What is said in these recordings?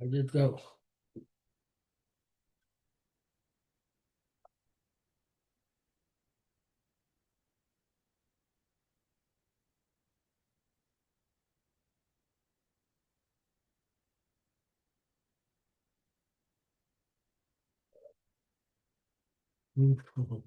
I did go. Mhm.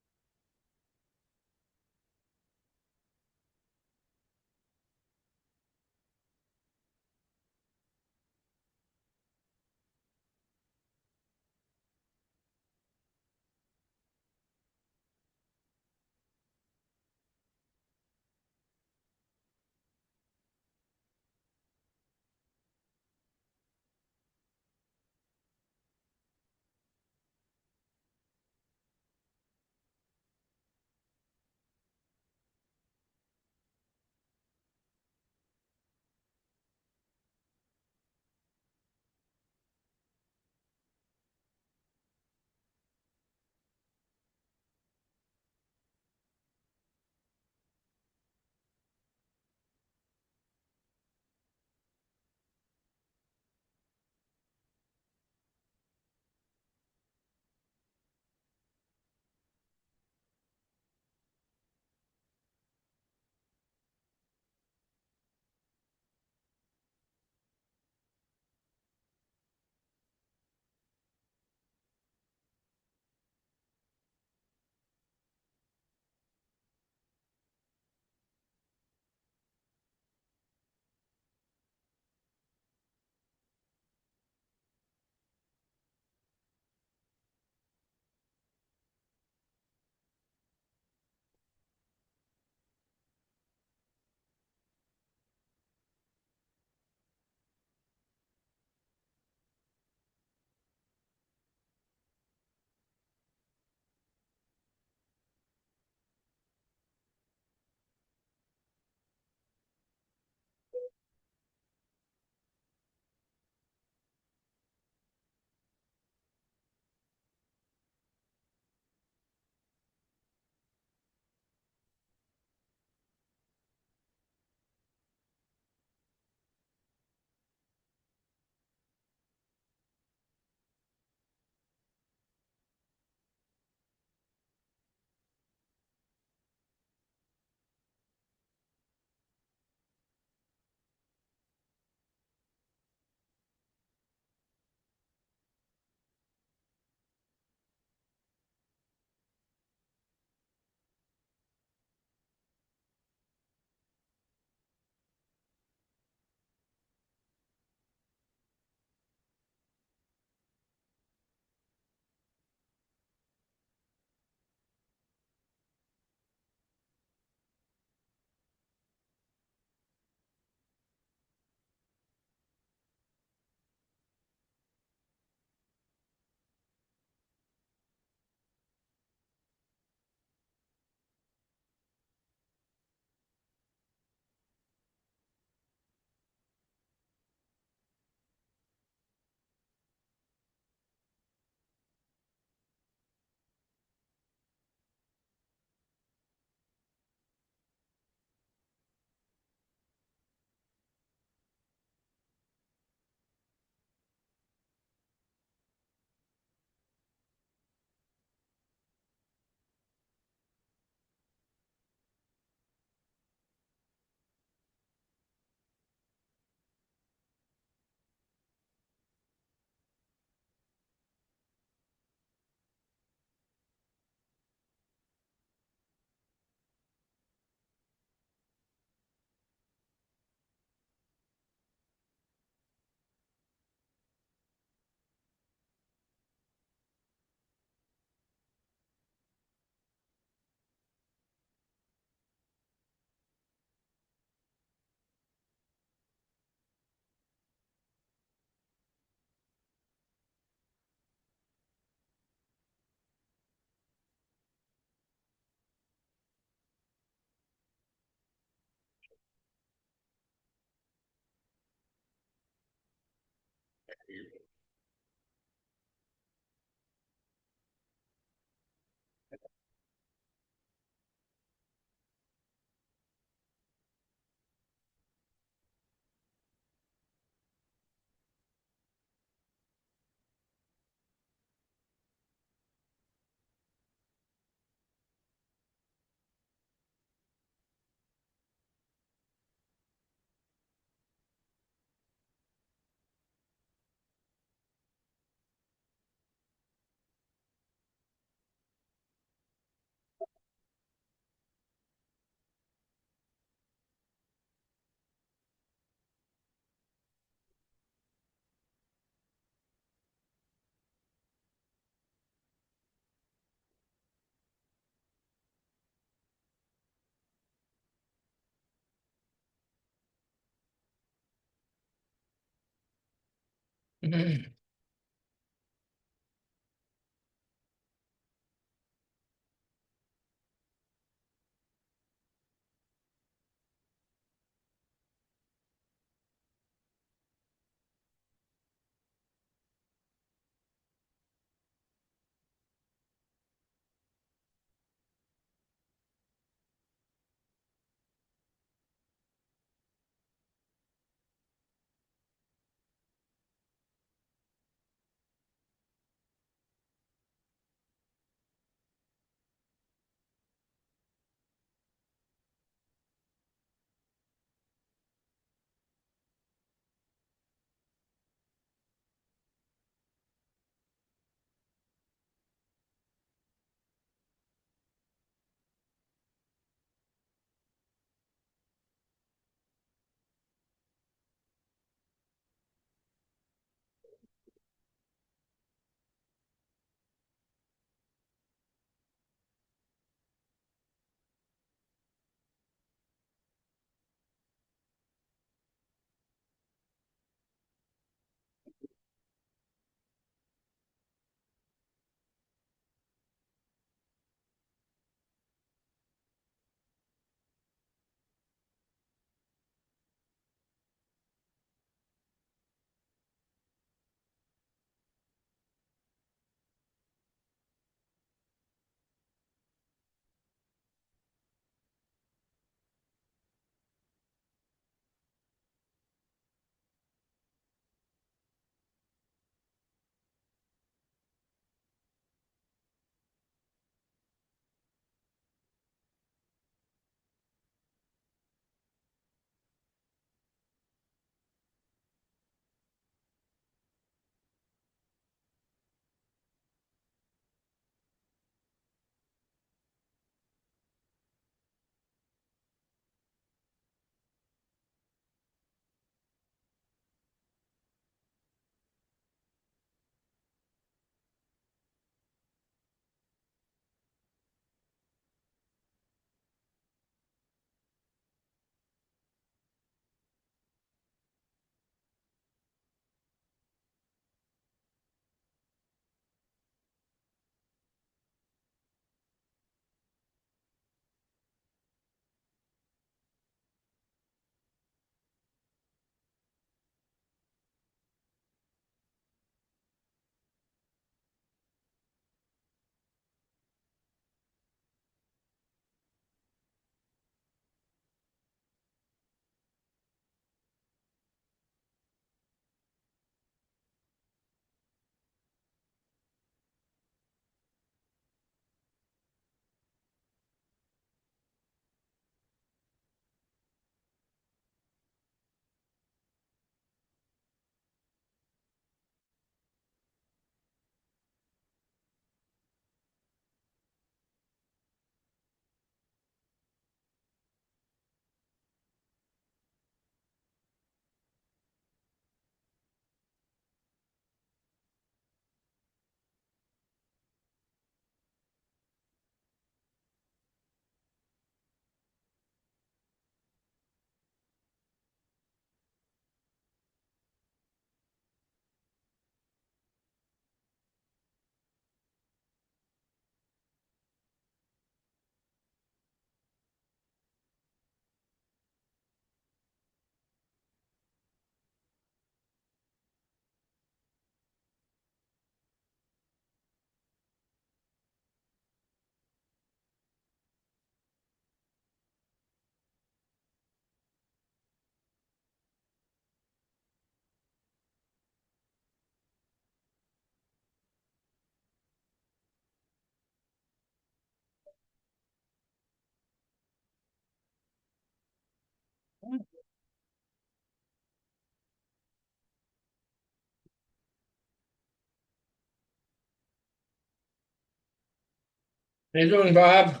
How you doing, Bob?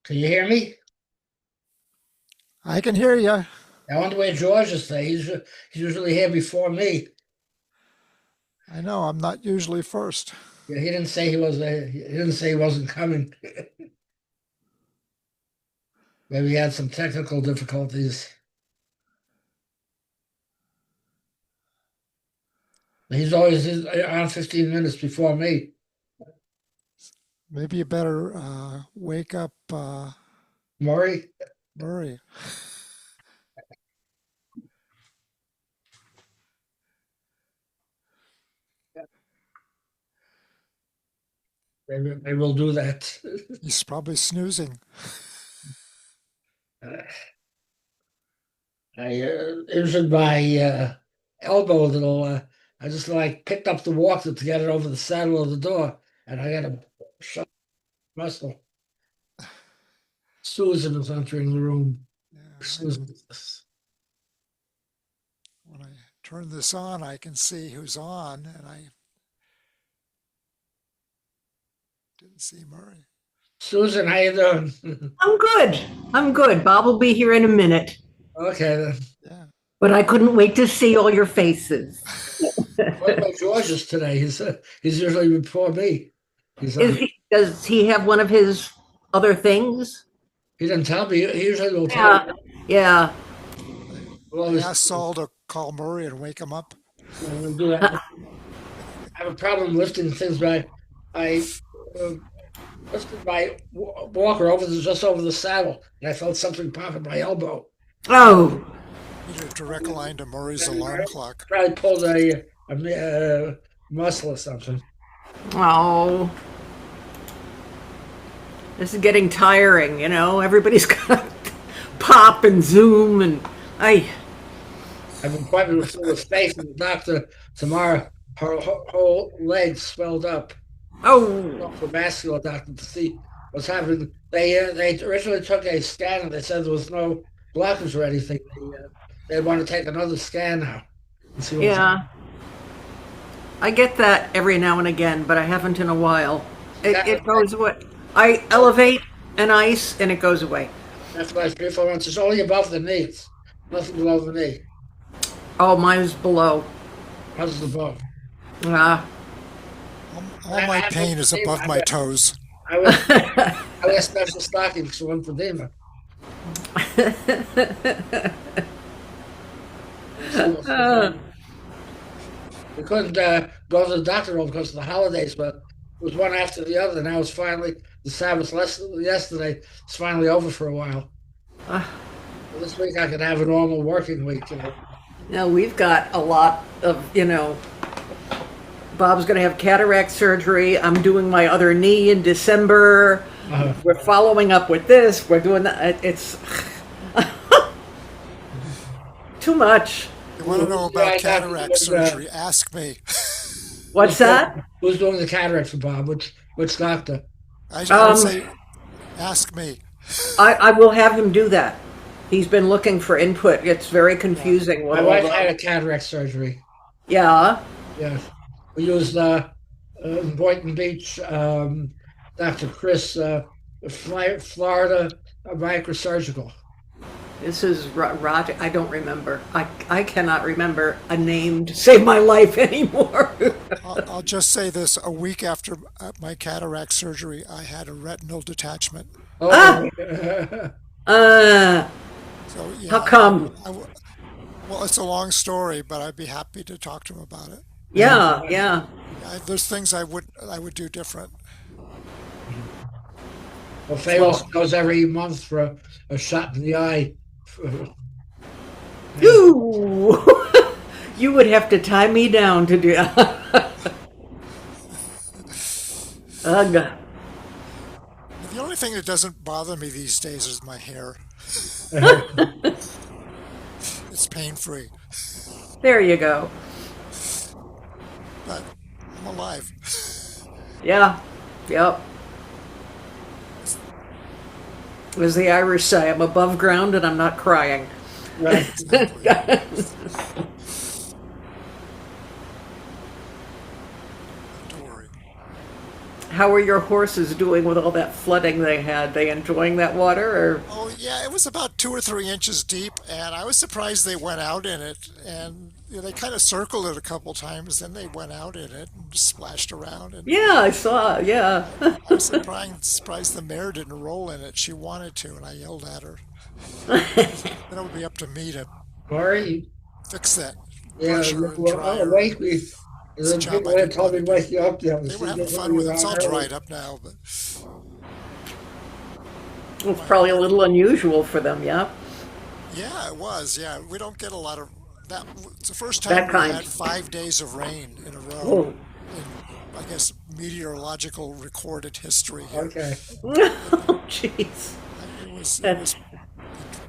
Can you hear me? I can hear you. I wonder where George is today. He's usually here before me. I know I'm not usually first. Yeah, he didn't say he was. He didn't say he wasn't coming. Maybe he had some technical difficulties. He's on 15 minutes before me. Maybe you better wake up Murray, Murray. maybe we'll do that. He's probably snoozing. I injured my elbow a little. I just like picked up the walker to get it over the saddle of the door, and I got a shut muscle. Susan was entering the room. Yeah, Susan. when I turn this on, I can see who's on, and I didn't see Murray. Susan, how you doing? I'm good. I'm good. Bob will be here in a minute, Okay, then. Yeah, but I couldn't wait to see all your faces. What about George's today? He's usually before me. He's on. Does he have one of his other things? He didn't tell me. He usually will tell me. Yeah. Yeah. I, Well, I asked Saul to call Murray and wake him up. I'm gonna do that. I have a problem lifting things, but I uh, lifted my walker just over the saddle, and I felt something pop in my elbow. Oh. Need a direct line to Murray's And alarm I clock. probably pulled a muscle or something. Oh. This is getting tiring, Everybody's got to pop and zoom and I I've been quite with the face, and the doctor tomorrow. Her whole leg swelled up. oh. The vascular doctor to see what's happening. They originally took a scan and they said there was no blockage or anything. They want to take another scan now and see what's happening. Yeah. I get that every now and again, but I haven't in a while. It goes away. I elevate an ice and it goes away. After like 3 or 4 months, it's only above the knees, nothing below the knee. Oh, mine's below. How's the above? Ah. All my had pain is above my lymphedema. toes. I wear special stockings for lymphedema. We couldn't go to the doctor because of the holidays, but it was one after the other. Now it's finally the Sabbath yesterday. It's finally over for a while. So this week I could have a normal working week. Now we've got a lot of, Bob's going to have cataract surgery. I'm doing my other knee in December. Uh, We're following up with this. We're doing that. It's too much. You want to know yeah, about I got cataract surgery? Ask me. What's that? who's doing the cataracts for Bob? Which doctor? I would Um, say, ask me. I will have him do that. He's been looking for input. It's very Yeah. confusing with My all wife had the. a cataract surgery. Yeah. Yeah, we used in Boynton Beach, Dr. Chris, Florida microsurgical. This is Roger. I don't remember. I cannot remember a name to save my life anymore. I'll just say this: a week after my cataract surgery, I had a retinal detachment. Ah. Oh, Uh, So how yeah, come? well, it's a long story, but I'd be happy to talk to him about it. Yeah, yeah. There's things I would do different. well, Faye also Well, goes every month for a shot in the eye. Yeah. you, you would have to tie me down to do. Ugh. The only thing that doesn't bother me these days is my hair. It's pain free, There you go. but I'm alive. Yeah. Yep. As the Irish say, I'm above ground and I'm not crying. Right. Exactly. how are your horses doing with all that flooding they had? They enjoying that water or? Oh yeah, it was about 2 or 3 inches deep, and I was surprised they went out in it. And they kind of circled it a couple times, then they went out in it and just splashed around. And Yeah, I saw. Yeah. I was surprised the mare didn't roll in it. She wanted to, and I yelled at her. Then it would be up to me to Corey, fix that, yeah, brush her and well, dry oh, her. wake me. It's a The job people I had didn't told want me to to do. wake you up there. They were See, having get fun running with it. It's around all early. dried up now, but It's my probably a mare. little unusual for them. Yeah. Yeah, it was. Yeah, we don't get a lot of that. It's the first time That we kind. had 5 days of rain in a row Oh. in, I guess, meteorological recorded history here. Okay. Oh, jeez. It was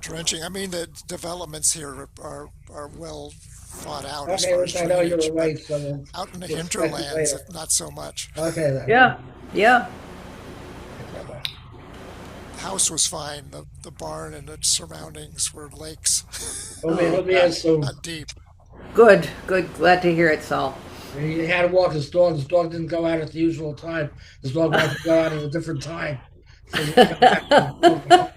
drenching. I mean, the developments here are well thought out as Okay, far at as least I know you're drainage, but awake, so out in the we'll check it hinterlands, later. not so much. Okay, then. Yeah. Yeah. Okay, bye. The house was fine. The barn and its surroundings were lakes, Oh, He'll be in soon. not deep. good. Good. Glad to hear it, Saul. And he had to walk his dog. His dog didn't go out at the usual time. His dog wanted to go out at a different time. So he came back and the dog went home.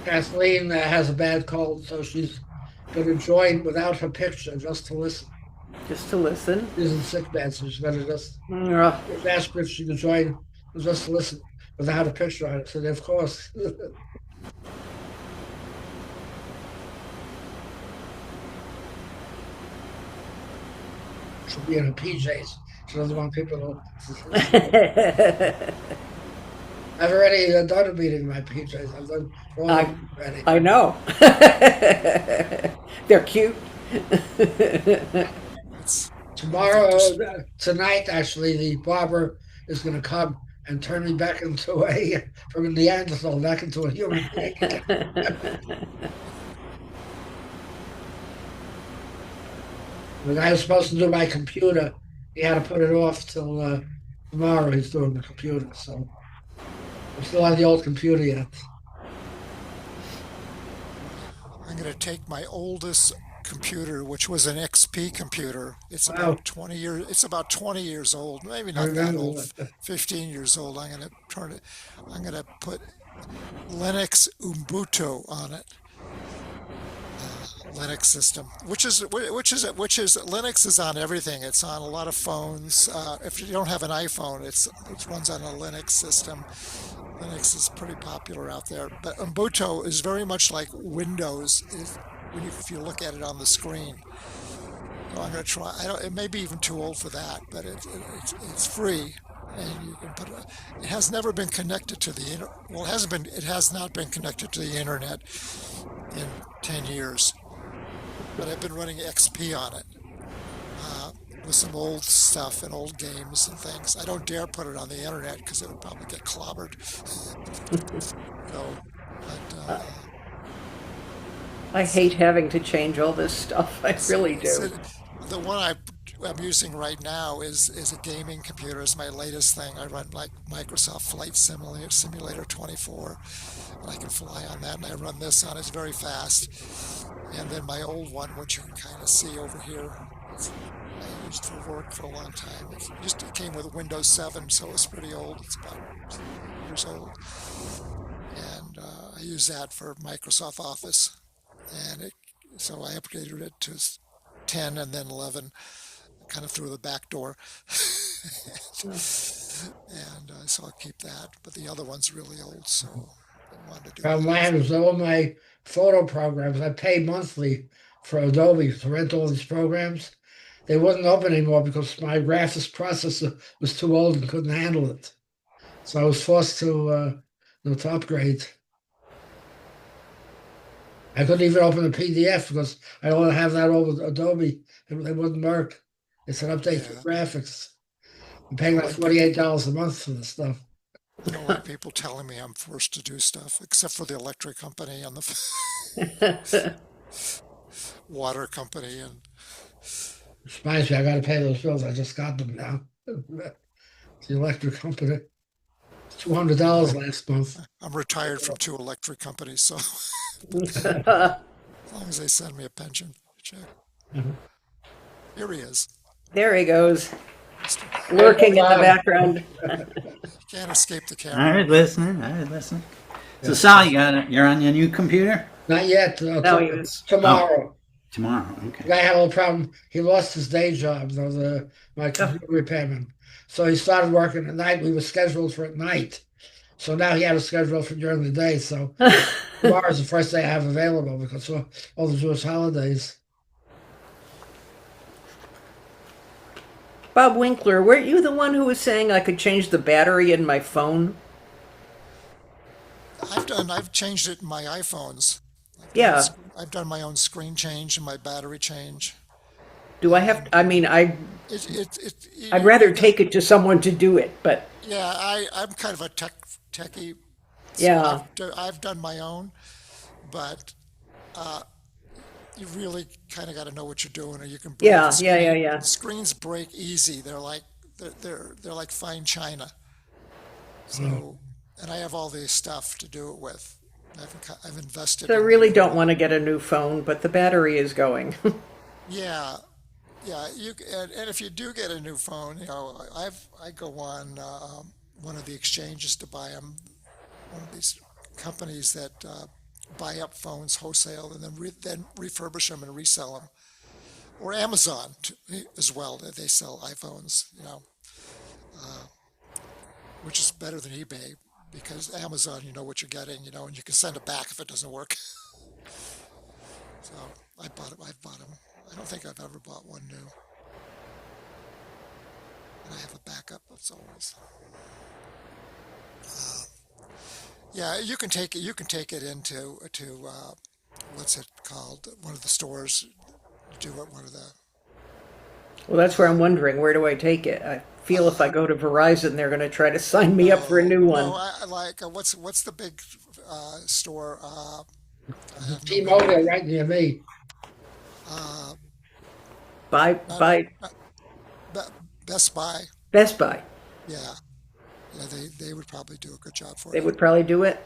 Kathleen has a bad cold, so she's going to join without her picture just to listen. Just to listen. She's in sick bed, so she's going to just Ugh. ask if she can join just to listen without a picture on it. So, of course, she'll be in her PJs. She doesn't want people to. I've already done a meeting in my PJs. I've done all of I them already. I know. They're cute. It's nothing Tomorrow, to. tonight, actually, the barber is going to come and turn me back into from a Neanderthal back into a human being. The guy who's supposed to do my computer, he had to put it off till tomorrow. He's doing the computer, so I'm still on the old computer yet. I'm going to take my oldest computer, which was an XP computer. It's Wow, about 20 years. It's about 20 years old. Maybe I not that old. remember that. 15 years old. I'm going to turn it. I'm going to put Linux Ubuntu on it. Linux system, which is Linux is on everything. It's on a lot of phones. If you don't have an iPhone, it runs on a Linux system. Linux is pretty popular out there, but Ubuntu is very much like Windows if you look at it on the screen. So I'm going to try. I don't, it may be even too old for that, but it's free, and you can put it. It has never been connected to the inter. Well, it hasn't been. It has not been connected to the internet in 10 years, but I've been running XP on it uh, with some old stuff and old games and things. I don't dare put it on the internet because it would probably get clobbered. So, but I hate having to change all this stuff. I really so do. the one I'm using right now is a gaming computer. Is my latest thing. I run like Microsoft Flight Simulator 24, and I can fly on that. And I run this on. It's very fast. And then my old one, which you can kind of see over here, I used for work for a long time. It came with Windows 7, so it's pretty old. It's about 8 years old, and I use that for Microsoft Office. And so I upgraded it to 10 and then 11, kind of through the back door. And so I'll keep that. But the other one's really old, so I wanted to do Problem I that. had was all my photo programs. I pay monthly for Adobe to rent all these programs. They wouldn't open anymore because my graphics processor was too old and couldn't handle it. So I was forced to upgrade. I couldn't even open a PDF because I don't have that over Adobe. It wouldn't work. It said update your Yeah, graphics. I'm I paying don't like like people. $48 a month for this stuff. I don't like people telling me I'm forced to do stuff, except for the electric company and the water company. And Which reminds me, I got to pay those bills. I just got them now. The electric company, $200 well, last month. I'm retired from two electric companies, so as long as they send me a pension check. Mhm. Here he is, There he goes, Mister. There's no lurking in the bottom. background. Can't escape the I camera. was listening. I was listening. So, Yeah. Sal, you're on your new computer? Not yet. No, he was. Oh, Tomorrow. tomorrow. Okay. The guy had a little problem. He lost his day job, my Oh, computer repairman. So he started working at night. We were scheduled for at night. So now he had a schedule for during the day. So tomorrow is the first day I have available because of all the Jewish holidays. Bob Winkler, weren't you the one who was saying I could change the battery in my phone? I've changed it in my iPhones. Yeah. I've done my own screen change and my battery change. Do I have? I mean, I'd You rather got, take it to someone to do it, but yeah, I'm kind of a techie, so yeah, I've done my own, but you really kind of got to know what you're doing, or you can break the screen. yeah. Screens break easy. They're like fine china. Mm. So, and I have all the stuff to do it with. I've invested So I in really don't want to get a new phone, but the battery is going. yeah, yeah. And if you do get a new phone, I go on one of the exchanges to buy them. One of these companies that buy up phones wholesale and then refurbish them and resell them, or Amazon as well. They sell iPhones, which is better than eBay because Amazon, you know what you're getting, and you can send it back if it doesn't work. So I bought it. I've bought them. I don't think I've ever bought one new, and I have a backup as always. Yeah, you can take it. You can take it into to what's it called? One of the stores. Do it. One of the Well, that's where I'm wondering, where do I take it? I feel if I uh, go to Verizon, they're going to try to sign me up for a new no. one. I like what's the big store? I have no T-Mobile memory. right near me. Uh, not Buy Be- Best Buy. Best Buy. Yeah, yeah. They would probably do a good job for They you. would probably do it.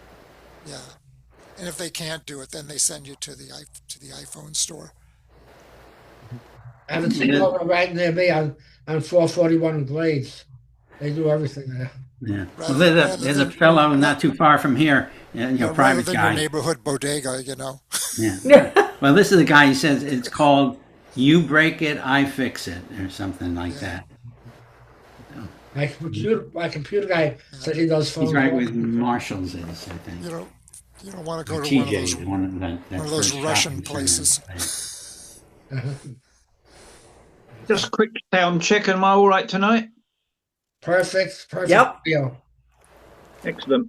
Yeah, and if they can't do it, then they send you to to the iPhone store. I have a Yeah. T-Mobile right near me on 441 Glades. They do everything there. Yeah. Well, Rather rather there's a than fellow ra- not too far from here, yeah, rather private than your guy. neighborhood bodega. Yeah. Well, this is the guy. He says it's called "You Break It, I Fix It" or something like Yeah, that. My computer guy yeah. said he does He's phones right all. with Marshalls, is I think. You don't you don't want to Or go to TJ's, one of one that of those first Russian shopping center. places. Just a quick sound check. Am I all right tonight? Perfect Yep. deal. Excellent.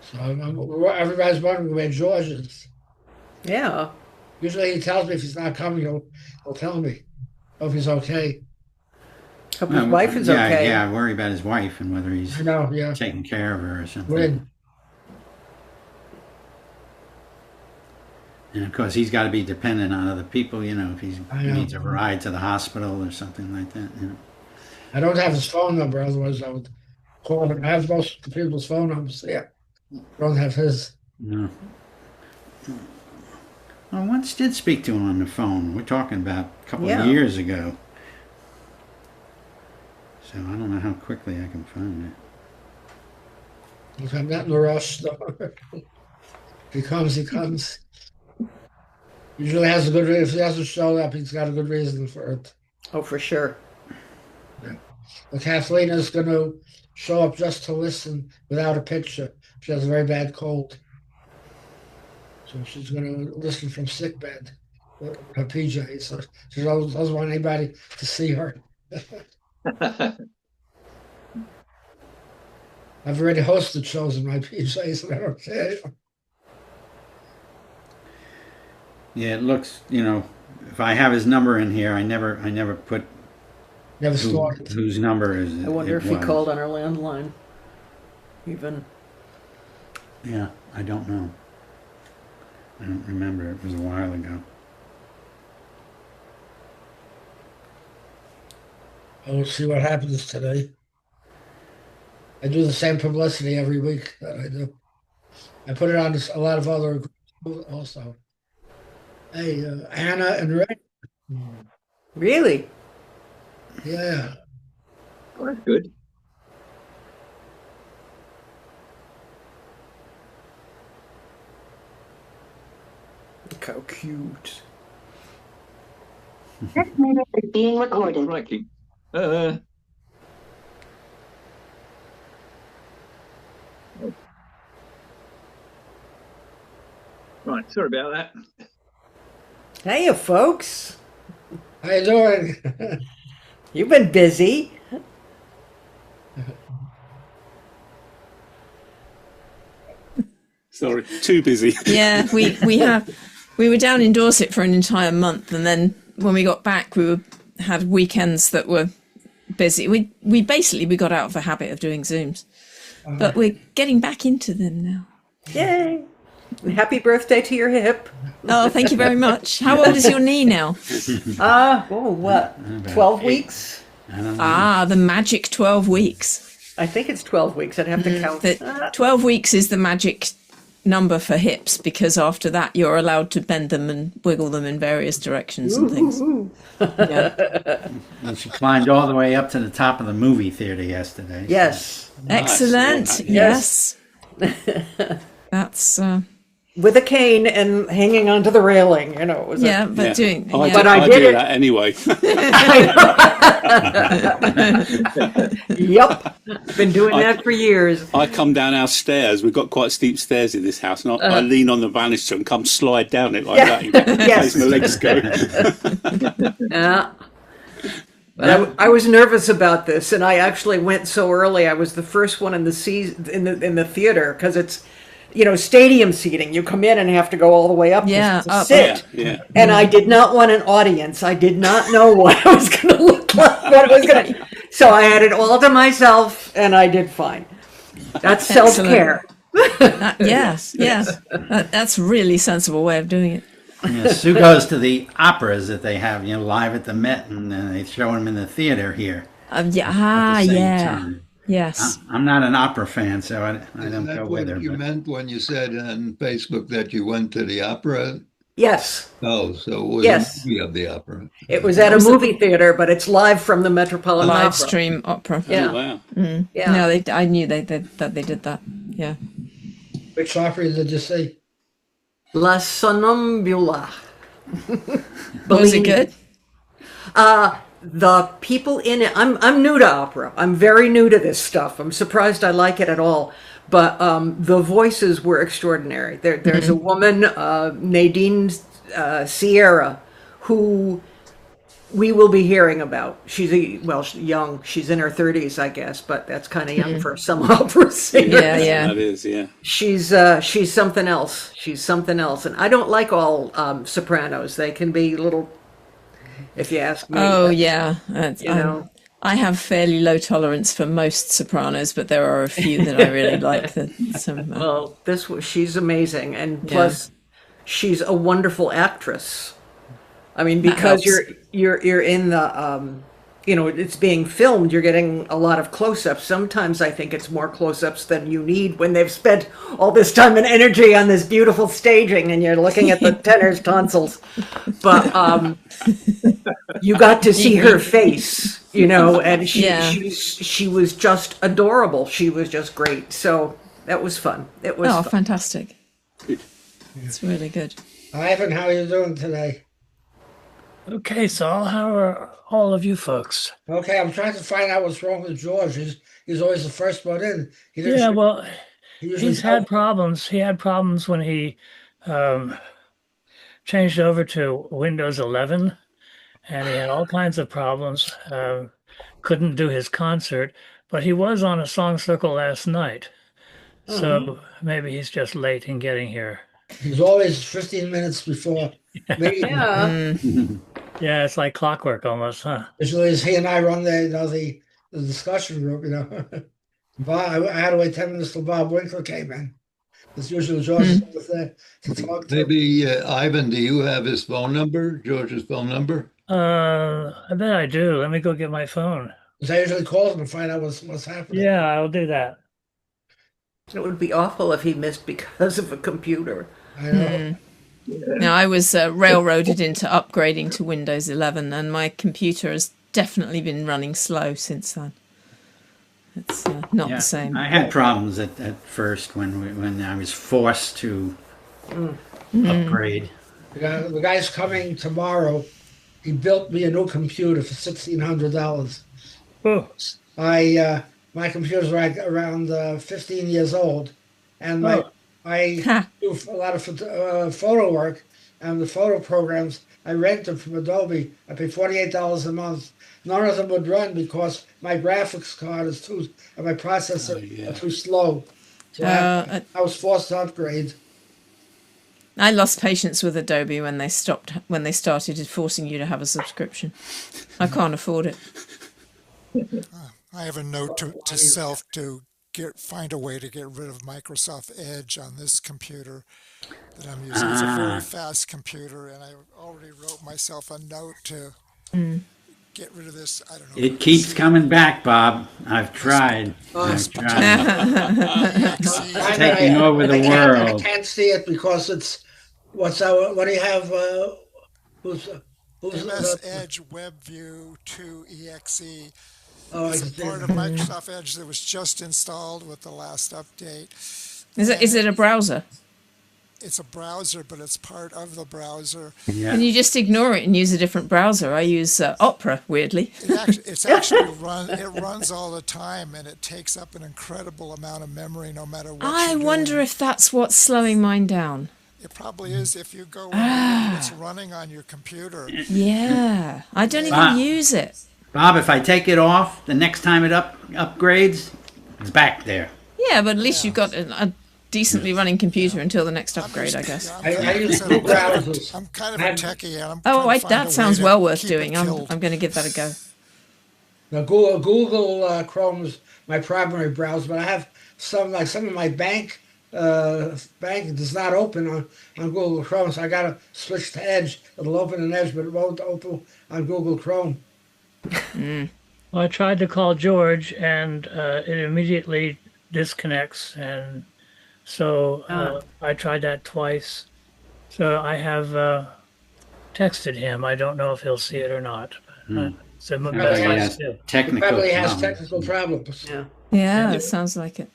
So everybody's wondering where George is. Yeah. Usually he tells me if he's not coming, he'll tell me if he's okay. Hope his wife is Yeah, okay. yeah. I worry about his wife and whether he's I know, yeah. taking care of her or something. When And of course, he's got to be dependent on other people. If he I know. needs a ride to the hospital or something like that. I don't have his phone number, otherwise I would call him. I have most of the people's phone numbers. Yeah, I don't have his. No. I once did speak to him on the phone. We're talking about a couple of Yeah. years ago. So I don't know how quickly I can find If I'm not in a rush, though. He comes, he comes. Usually has a good reason. If he hasn't showed up, he's got a good reason for it. Oh, for sure. Yeah. But Kathleen is going to show up just to listen without a picture. She has a very bad cold. So she's going to listen from sick bed with her PJs. So she doesn't want anybody to see her. I've already hosted shows in my PJs, and I don't care. Yeah, it looks, if I have his number in here, I never put Never stored it. whose number is I wonder it if he was. called on our landline. Even. Yeah, I don't know. I don't remember. It was a while ago. We'll see what happens today. I do the same publicity every week that I do. I put it on a lot of other groups also. Hey, Anna and Ray. Really? Yeah. Oh, that's good. Look how cute. This minute is being recorded. Crikey. Uh, right, sorry about that. Hey, folks. How you doing? You've been busy. Sorry, too busy. Yeah, we were down in Dorset for an entire month, and then when we got back, had weekends that were busy. We basically got out of the habit of doing Zooms, but we're getting back into them now. Yay. And happy birthday to your hip. Oh, thank you very much. How old is your knee now? What? 12 weeks? I don't know. Ah, the magic 12 weeks. I think it's 12 weeks. I'd have to count. The 12 weeks is the magic number for hips, because after that you're allowed to bend them and wiggle them in various directions and things. Yeah. And she climbed all the way up to the top of the movie theater yesterday. Yes. Excellent. Yes. That's With a cane and hanging onto the railing, It was yeah, but doing I yeah. But I I did do it. that anyway. Yep. Been doing that for years. I come down our stairs. We've got quite steep stairs in this house, and I lean on the banister and come slide down it like that. Yes. My legs go. Yeah. But I was nervous about this, and I actually went so early. I was the first one in the in the theater, because it's, stadium seating. You come in and have to go all the way up Yeah, to up. sit. Yeah. And I did not want an audience. I did not know what I was going to look like, what it was going to. So I had it all to myself, and I did fine. That's self-care. Yes. That's a really sensible way of doing it. Yeah, Sue goes to the operas that they have, live at the Met, and then they show them in the theater here. Yeah. at the Ah, same yeah. time. Yes. I'm not an opera fan, so I Isn't don't that go what with her. you but- meant when you said on Facebook that you went to the opera? Yes. Oh, so it was Yes. a movie of the opera. It was at a movie theater, but it's live from the Metropolitan Live Opera. stream opera. Yeah. Oh, wow. Yeah. No, I knew that they did that. Yeah. Which opera did you see? La Sonnambula. Was it good? The people in it, I'm new to opera. I'm very new to this stuff. I'm surprised I like it at all. But the voices were extraordinary. There's a woman, Nadine Sierra, who we will be hearing about. She's young. She's in her 30s, I guess, but that's kind of young for some opera singer. Yeah. That is, yeah. She's something else. She's something else. And I don't like all sopranos. They can be little, if you ask me. Oh, yeah. You know. I have fairly low tolerance for most sopranos, but there are a few that I really like. Well, she's amazing, and plus, she's a wonderful actress. I mean, because helps. you're in the it's being filmed. You're getting a lot of close-ups. Sometimes I think it's more close-ups than you need when they've spent all this time and energy on this beautiful staging, and you're looking at the tenor's tonsils. But you got to see her face, and she was just adorable. She was just great. So that was fun. It was fun. Fantastic. It's really good. Ivan, how are you doing today? Okay, Saul, how are all of you folks? Okay, I'm trying to find out what's wrong with George. He's always the first one in. Yeah, well, he usually he's had problems. He had problems when he changed over to Windows 11, and he had all kinds of problems. Couldn't do his concert, but he was on a song circle last night. So maybe he's just late in getting here. He's always 15 minutes before. Maybe, Yeah, it's like clockwork almost, huh? usually he and I run the discussion group. Bob, I had to wait 10 minutes till Bob Winkler came in. It's usually George was there to talk to. Maybe, Ivan, do you have his phone number, George's phone number? I bet I do. Let me go get my phone. Because I usually call him and find out what's happening. Yeah, I'll do that. It would be awful if he missed because of a computer. I know. Now, I was railroaded into upgrading to Windows 11, and my computer has definitely been running slow since then. It's not the same. I had problems at first when I was forced to upgrade. The guy's coming tomorrow. He built me a new computer for $1,600. Oh, My computer's around 15 years old, and I do a lot of photo work, and the photo programs I rent them from Adobe. I pay $48 a month. None of them would run because my graphics card is and my processor are too slow. So I was forced to upgrade. I lost patience with Adobe when they started forcing you to have a subscription. I can't afford it. I have a note to self to find a way to get rid of Microsoft Edge on this computer that I'm using. It's a very fast computer, and I already wrote myself a note to get rid of this. I don't know. It keeps coming back, Bob. I've tried. It's taking over the world. I can't see it because it's what do you have? Who's MS Edge WebView 2 EXE. Oh, it's a part of Microsoft Edge that was just installed with the last update. Is it a browser? It's a browser, but it's part of the browser. Yeah. Can you just ignore it and use a different browser? I use Opera, weirdly. It runs all the time, and it takes up an incredible amount of memory no matter what I you're wonder doing. if that's what's slowing mine down. It probably is if you go and it's running on your computer. Yeah, I don't even use it. Bob, if I take it off, the next time it upgrades, it's back there. Yeah, but at least you've got a decently running computer until the next upgrade, I guess. I use two browsers. I'm kind of a techie, and that sounds well worth doing. I'm going to give that a go. Now, Google Chrome is my primary browser, but I have some of my bank does not open on Google Chrome, so I got to switch to Edge. It'll open in Edge, but it won't open on Google Chrome. Well, I tried to call George, and it immediately disconnects, and so I tried that twice. So I have texted him. I don't know if he'll see it or not. So the best I can do. Probably has technical problems. Yeah, it sounds like it.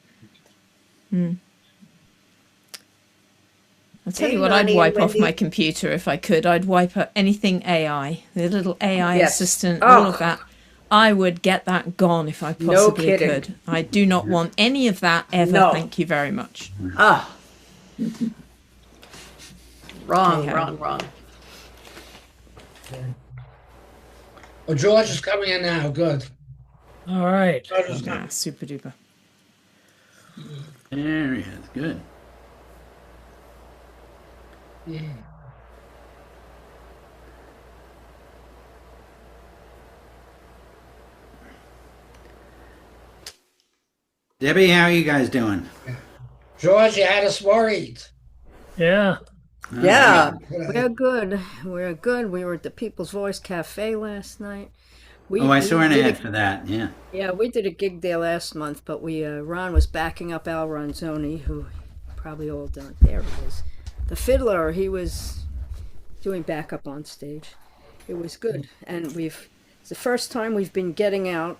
I'll tell you what, I'd wipe off my computer if I could. I'd wipe out anything AI, the little AI assistant, all of that. I would get that gone if I possibly could. I do not want any of that ever. No. Thank you very much. Wrong. Oh, George is coming in now. Good. All right. Super duper. There he is. Good. Yeah. Debbie, how are you guys doing? George, you had us worried. Yeah. Yeah. We're good. We're good. We were at the People's Voice Cafe last night. I saw an ad for that. Yeah. Yeah, we did a gig there last month, but Ron was backing up Al Ronzoni, who probably all done. There he is. The fiddler, he was doing backup on stage. It was good. And it's the first time we've been getting out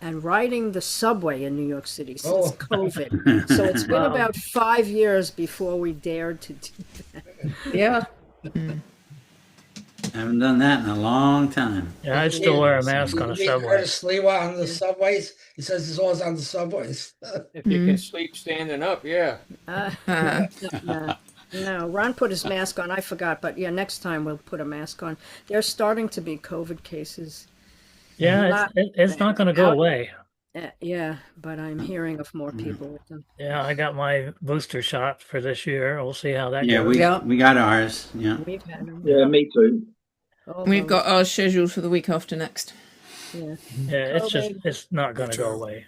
and riding the subway in New York City since COVID. So it's been about 5 years before we dared to do that. Yeah. Haven't done that in a long time. Yeah, I'd still wear a mask on a subway. Curtis Lewa on the subways. He says he's always on the subways. If you can sleep standing up, yeah. No, Ron put his mask on. I forgot, but yeah, next time we'll put a mask on. There's starting to be COVID cases. Yeah, it's not going to go away. Yeah, but I'm hearing of more people with them. Yeah, I got my booster shot for this year. We'll see how that goes. We got ours. Yeah. We've had them. Yeah, me too. We've got ours scheduled for the week after next. Yeah. Yeah, it's not going to go away.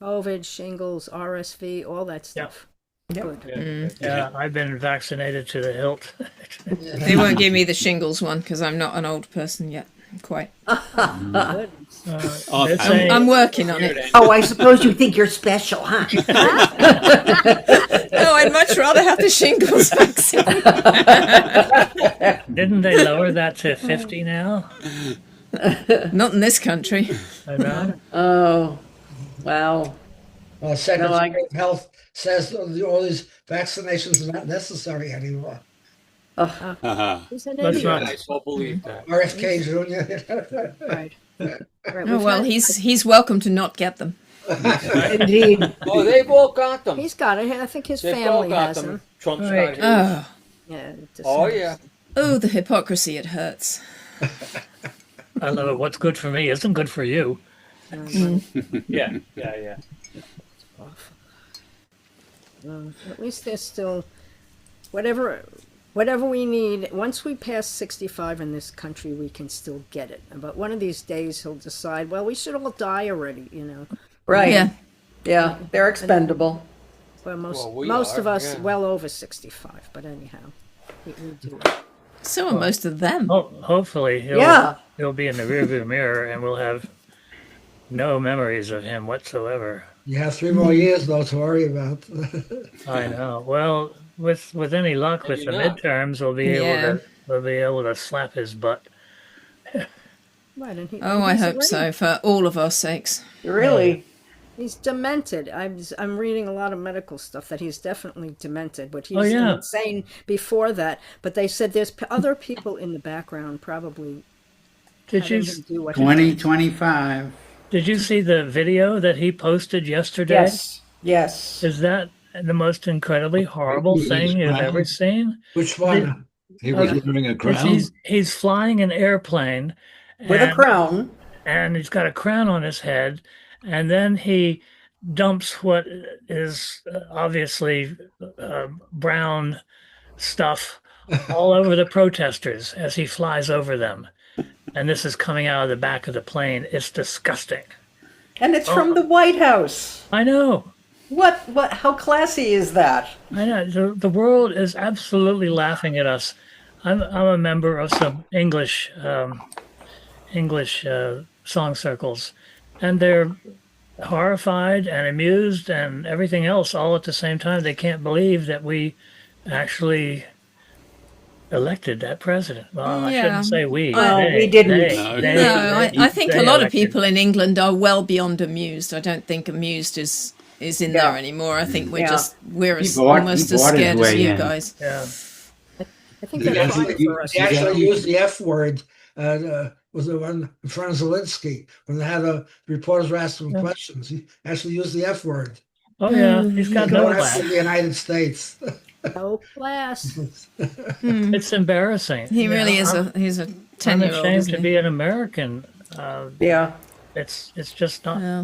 COVID, shingles, RSV, all that stuff. Good. Yeah, I've been vaccinated to the hilt. They won't give me the shingles one because I'm not an old person yet. quite. Goodness. I've They're had saying- I'm working on it. Oh, I suppose you think you're special, huh? Oh, I'd much rather have the shingles vaccine. Didn't they lower that to 50 now? Not in this country. I know. Oh, wow. Secretary of Health says all these vaccinations are not necessary anymore. uh-huh. He's an Let's idiot. not. I so believe that. RFK Jr. Right. Right. Oh well, he's welcome to not get them. Indeed. Oh, they've all got them. He's got it. I think his They've all family got has them. them. Trump's Right. got his. Oh, Yeah. it just- Oh yeah. oh, the hypocrisy! It hurts. I love it. What's good for me isn't good for you. Yeah. Yeah. At least there's still whatever we need. Once we pass 65 in this country, we can still get it. But one of these days, he'll decide, well, we should all die already. Right. Yeah. Yeah, they're expendable. Well, Well, we most are, of us yeah. well over 65. But anyhow, we do it. So are most of them. Hopefully Yeah. he'll be in the rearview mirror and we'll have no memories of him whatsoever. You have 3 more years, though, to worry about. I know. Well, with any luck with the Maybe not. midterms, we'll be able to slap his butt. Right, and Oh, I he's hope already- so, for all of our sakes. Really? He's demented. I'm reading a lot of medical stuff that he's definitely demented, but he's Oh, yeah. insane before that. But they said there's other people in the background probably Did you having him do what he did. 2025. did you see the video that he posted yesterday? Yes. Yes. Is that the most incredibly horrible thing you've ever seen? Which one? He was wearing a It's- crown. He's flying an airplane With a crown. and he's got a crown on his head, and then he dumps what is obviously brown stuff all over the protesters as he flies over them. And this is coming out of the back of the plane. It's disgusting. And it's from the White House. I know. How classy is that? I know. The world is absolutely laughing at us. I'm a member of some English song circles, and they're horrified and amused and everything else all at the same time. They can't believe that we actually elected that president. Well, I Yeah. shouldn't say we. Oh, They- we didn't. they- No. they- No, I think a they lot of elected. people in England are well beyond amused. I don't think amused is in Yeah. there anymore. I think we're Yeah. we're He as, bought- almost he as bought his scared as way you in. guys. Yeah. I think He they're actually- fine for us. He actually used the F word. Was the one in front of Zelensky when they had the reporters were asking him questions. He actually used the F word. Oh yeah, he's got no Going class. after the United States. No class. It's embarrassing. He You really know, he's a I'm 10-year-old. ashamed Isn't to he? be an American. Yeah. It's just not Yeah.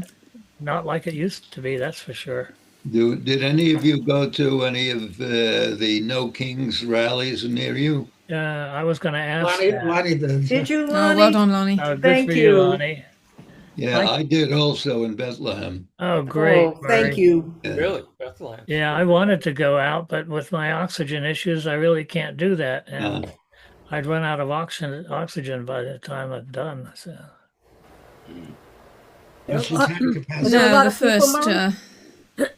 not like it used to be. That's for sure. Did any of you go to any of the No Kings rallies near you? I was going to ask. Lonnie did. Did you, Oh, Lonnie? well done, Lonnie. Good Thank for you, you. Lonnie. Yeah, I did also in Bethlehem. Oh, great. Oh, thank Murray. you. Really, Bethlehem. Yeah, I wanted to go out, but with my oxygen issues, I really can't do that, and I'd run out of oxygen by the time I'm done. So. What's your tank capacity? there a lot No, of people,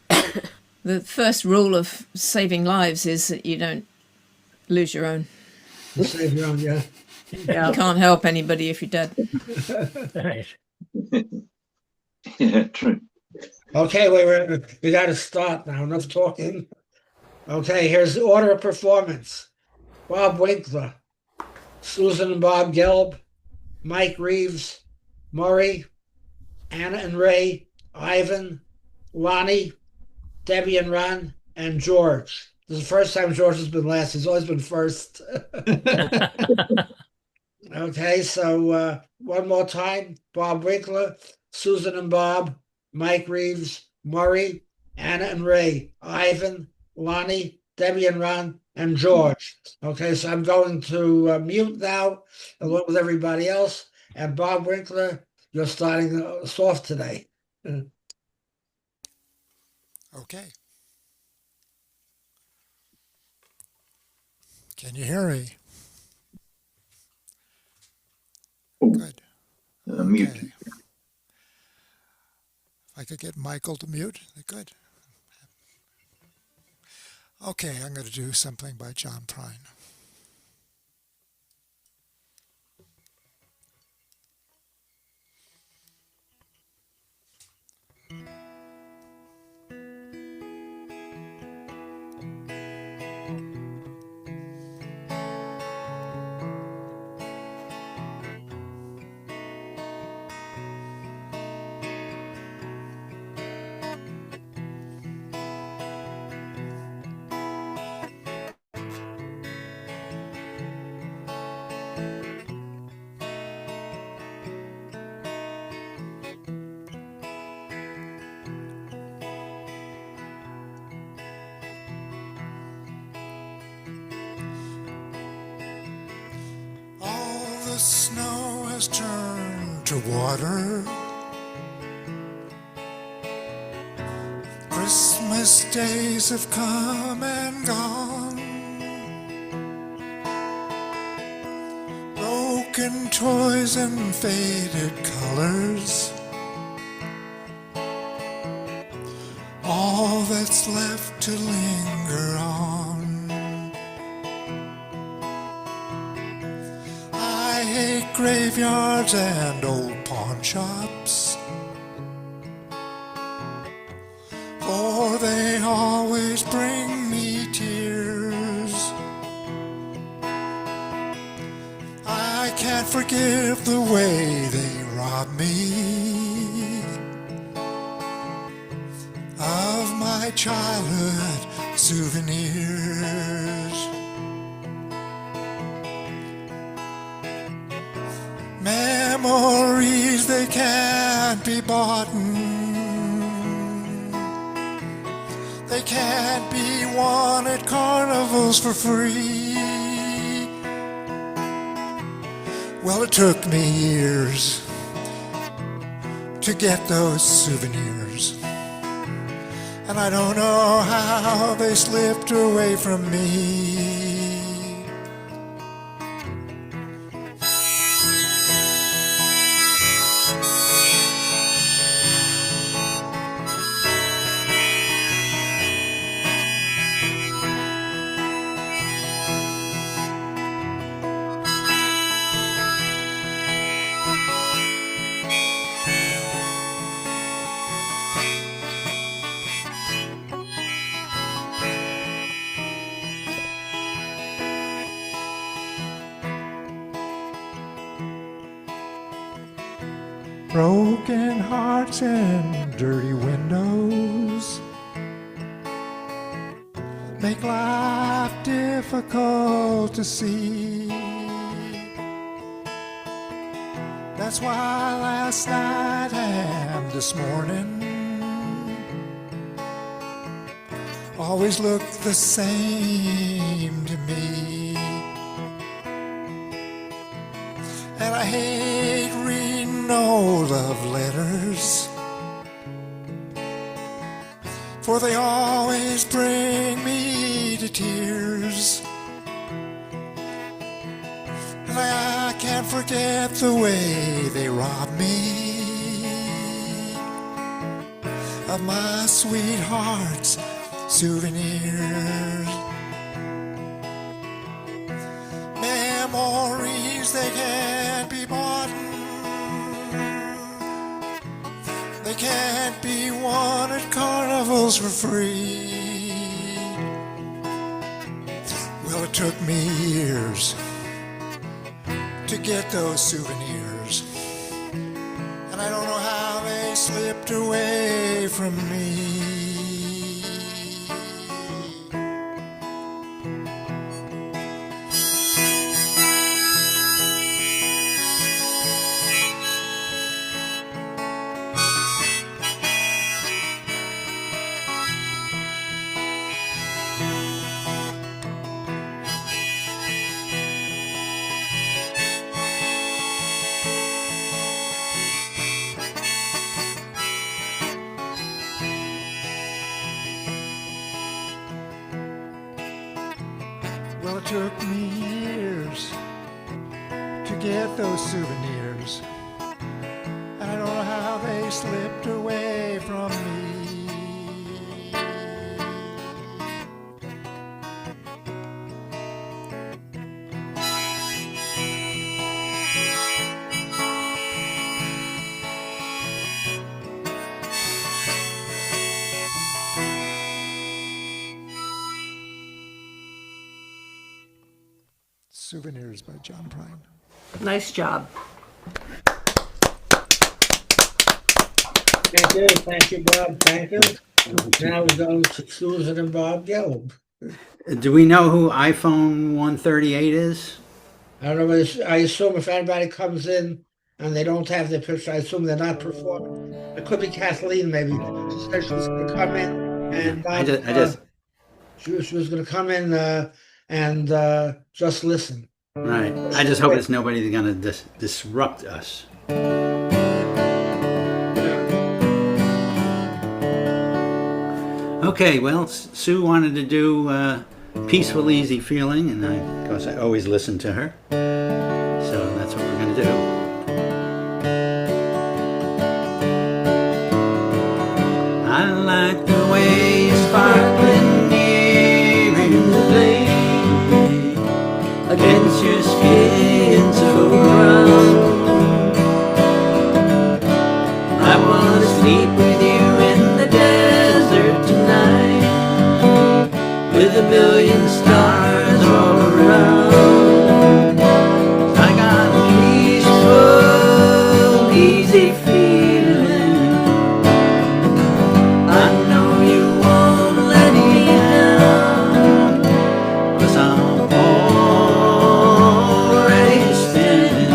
the first rule of saving lives is that you don't lose your own. To save your own, yeah. Yeah. You can't help anybody if you're dead. Right. Yeah, true. Okay, we got to start now. Enough talking. Okay, here's the order of performance. Bob Winkler, Susan and Bob Gelb, Mike Reeves, Murray, Anna and Ray, Ivan, Lonnie, Debbie and Ron, and George. This is the first time George has been last. He's always been first. Okay, so one more time. Bob Winkler, Susan and Bob, Mike Reeves, Murray, Anna and Ray, Ivan, Lonnie, Debbie and Ron, and George. Okay, so I'm going to mute now, along with everybody else. And Bob Winkler, you're starting us off today. Okay. Can you hear me? Good. Mute. Okay. If I could get Michael to mute, good. Okay, I'm going to do something by John Prine. All the snow has turned to water. Christmas days have come and gone. Broken toys and faded colors. All that's left to linger on. I hate graveyards and old pawn shops, for they always bring me tears. I can't forgive the way they rob me of my childhood souvenirs. Memories they can't be bought. They can't be won at carnivals for free. Well, it took me years to get those souvenirs, and I don't know how they slipped away from me. Broken hearts and dirty windows make life difficult to see. That's why last night and this morning always look the same to me. And I hate reading old love letters, for they always bring me to tears. And I can't forget the way they robbed me of my sweetheart's souvenirs. Memories they can't be bought. They can't be won at carnivals for free. Well, it took me years to get those souvenirs, and I don't know how they slipped away from me. Well, it took me years to get those souvenirs, years, and I don't know how they slipped away from me. Souvenirs by John Prine. Nice job. Thank you, Bob. Thank you. Now we go to Susan and Bob Gelb. Do we know who iPhone 138 is? I don't know, but I assume if anybody comes in and they don't have their picture, I assume they're not performing. It could be Kathleen, maybe. She said she was going to come in and Bob, she was going to come in and just listen. Right. I just hope it's nobody's going to disrupt us. Okay, well, Sue wanted to do Peaceful, Easy Feeling, and of course I always listen to her. So that's what we're going to do. I like the way you sparkling earrings play against your skin so brown. I want to sleep with you in the desert tonight, with a million stars all around. I got a peaceful, easy feeling. I know you won't let me down, 'cause I'm already standing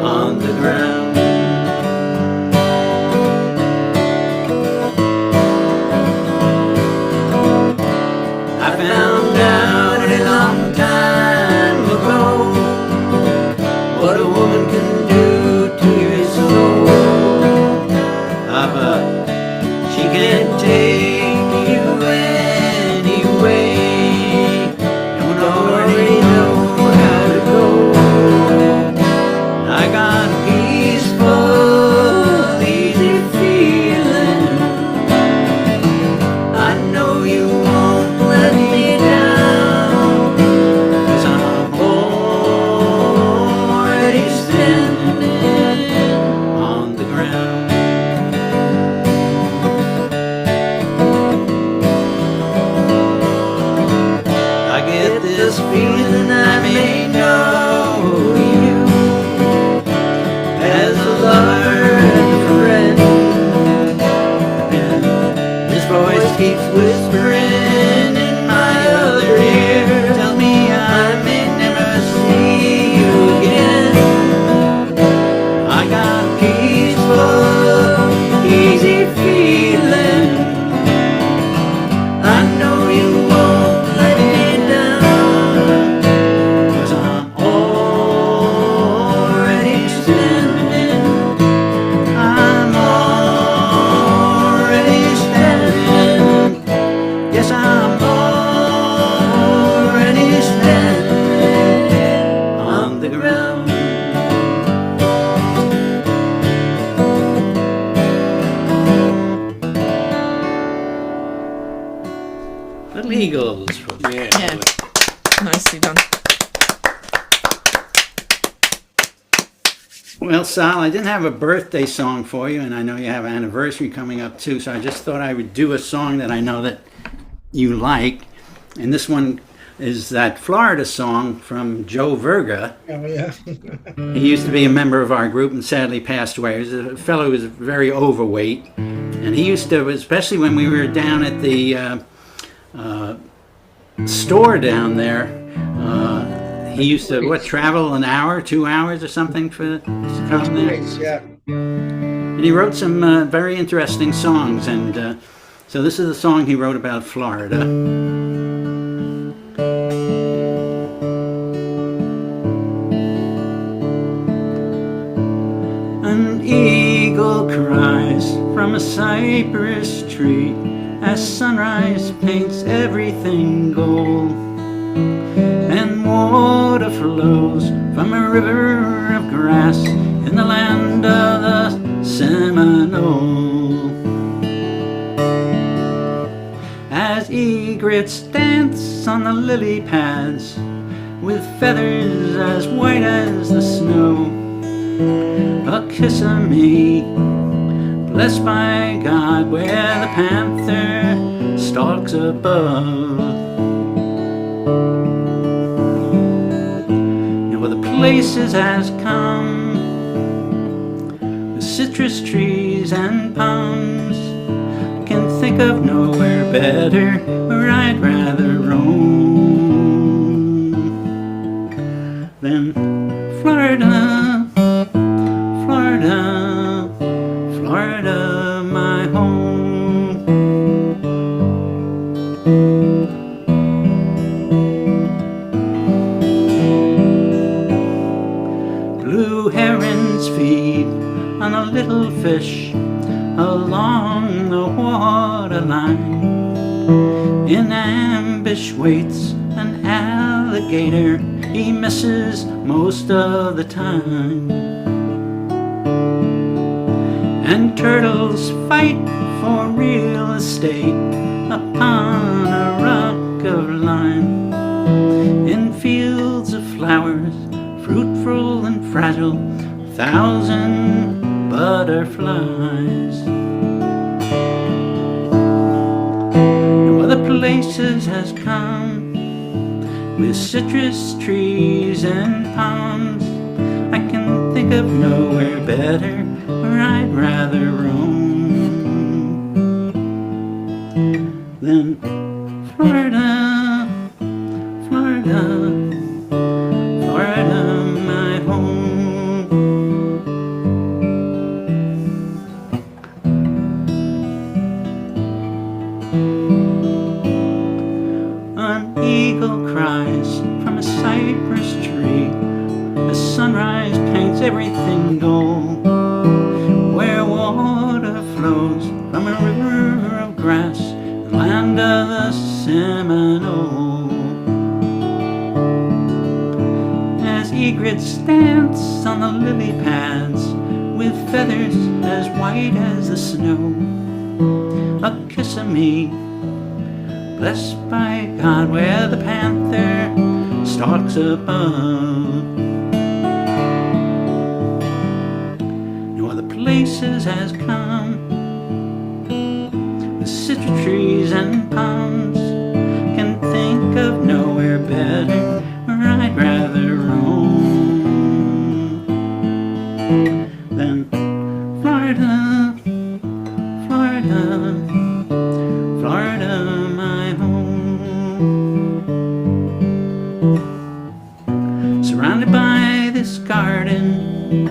on the ground. I found out a long time ago what a woman can do to your soul. But she can't take you anyway. Don't already know how to go. I got a peaceful, easy feeling. I know you won't let me down, 'cause I'm already standing on the ground. I get this feeling I may know you as a lover and a friend. This voice keeps whispering in my other ear, tells me I may never see you again. I got a peaceful, easy feeling. I know you won't let me down, 'cause I'm already standing. I'm already standing. Yes, I'm already standing on the ground. Little Eagles. Yeah. Nicely done. Well, Sal, I didn't have a birthday song for you, and I know you have an anniversary coming up too, so I just thought I would do a song that I know that you like. And this one is that Florida song from Joe Verga. Oh, yeah. He used to be a member of our group and sadly passed away. He was a fellow who was very overweight. And he used to, especially when we were down at the store down there, he used to, travel an hour, 2 hours or something to come there? Yeah. And he wrote some very interesting songs. And so this is a song he wrote about Florida. An eagle cries from a cypress tree as sunrise paints everything gold, and water flows from a river of bluegrass in the land of the Seminole. As egrets dance on the lily pads with feathers as white as the snow, a kiss of me, blessed by God, where the panther stalks above. And where the places has come, with citrus trees and palms, can think of nowhere better where I'd rather roam than Florida, Florida, Florida, my home. Blue herons feed on a little fish along the waterline. In ambush waits an alligator, he misses most of the time. And turtles fight for real estate upon a rock of lime. In fields of flowers, fruitful and fragile, 1,000 butterflies. No other places has come with citrus trees and palms. I can think of nowhere better where I'd rather roam than Florida, Florida, Florida, my home. An eagle cries from a cypress tree, the sunrise paints everything gold, where water flows from a river of grass, the land of the Seminole. As egrets dance on the lily pads with feathers as white as the snow, a kiss of me, blessed by God, where the panther stalks above. No other places has come with citrus trees and palms, can think of nowhere better where I'd rather roam than Florida, Florida, Florida, my home. Surrounded by this garden,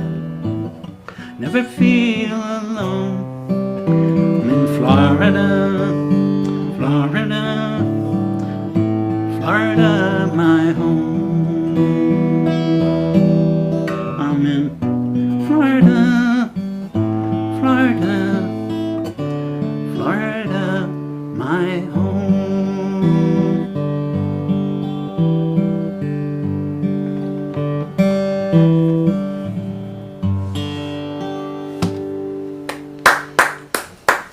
never feel alone. I'm in Florida, Florida, Florida, my home. I'm in Florida, Florida, Florida, my home.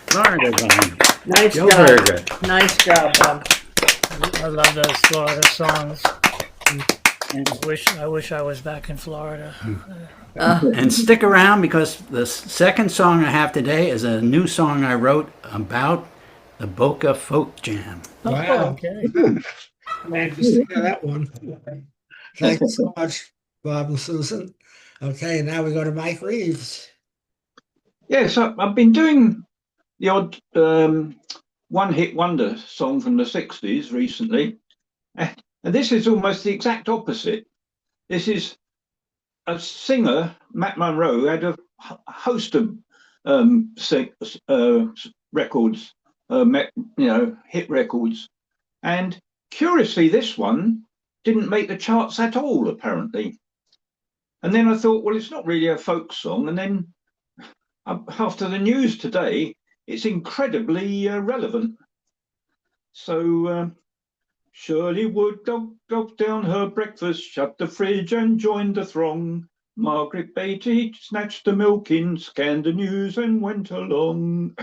Florida, Bob. Nice Joe job. Berger. Nice job, Bob. I love those Florida songs. I wish I was back in Florida. And stick around, because the second song I have today is a new song I wrote about the Boca Folk Jam. Wow. Okay. Man, just think of that one. Thank you so much, Bob and Susan. Okay, now we go to Mike Reeves. Yes, I've been doing the odd one-hit wonder song from the 60s recently. And this is almost the exact opposite. This is a singer, Matt Monro, who had a host of records, hit records. And curiously, this one didn't make the charts at all, apparently. And then I thought, well, it's not really a folk song. And then after the news today, it's incredibly relevant. So Shirley Wood gulped down her breakfast, shut the fridge and joined the throng. Margaret Beatty snatched the milk in, scanned the news, and went along.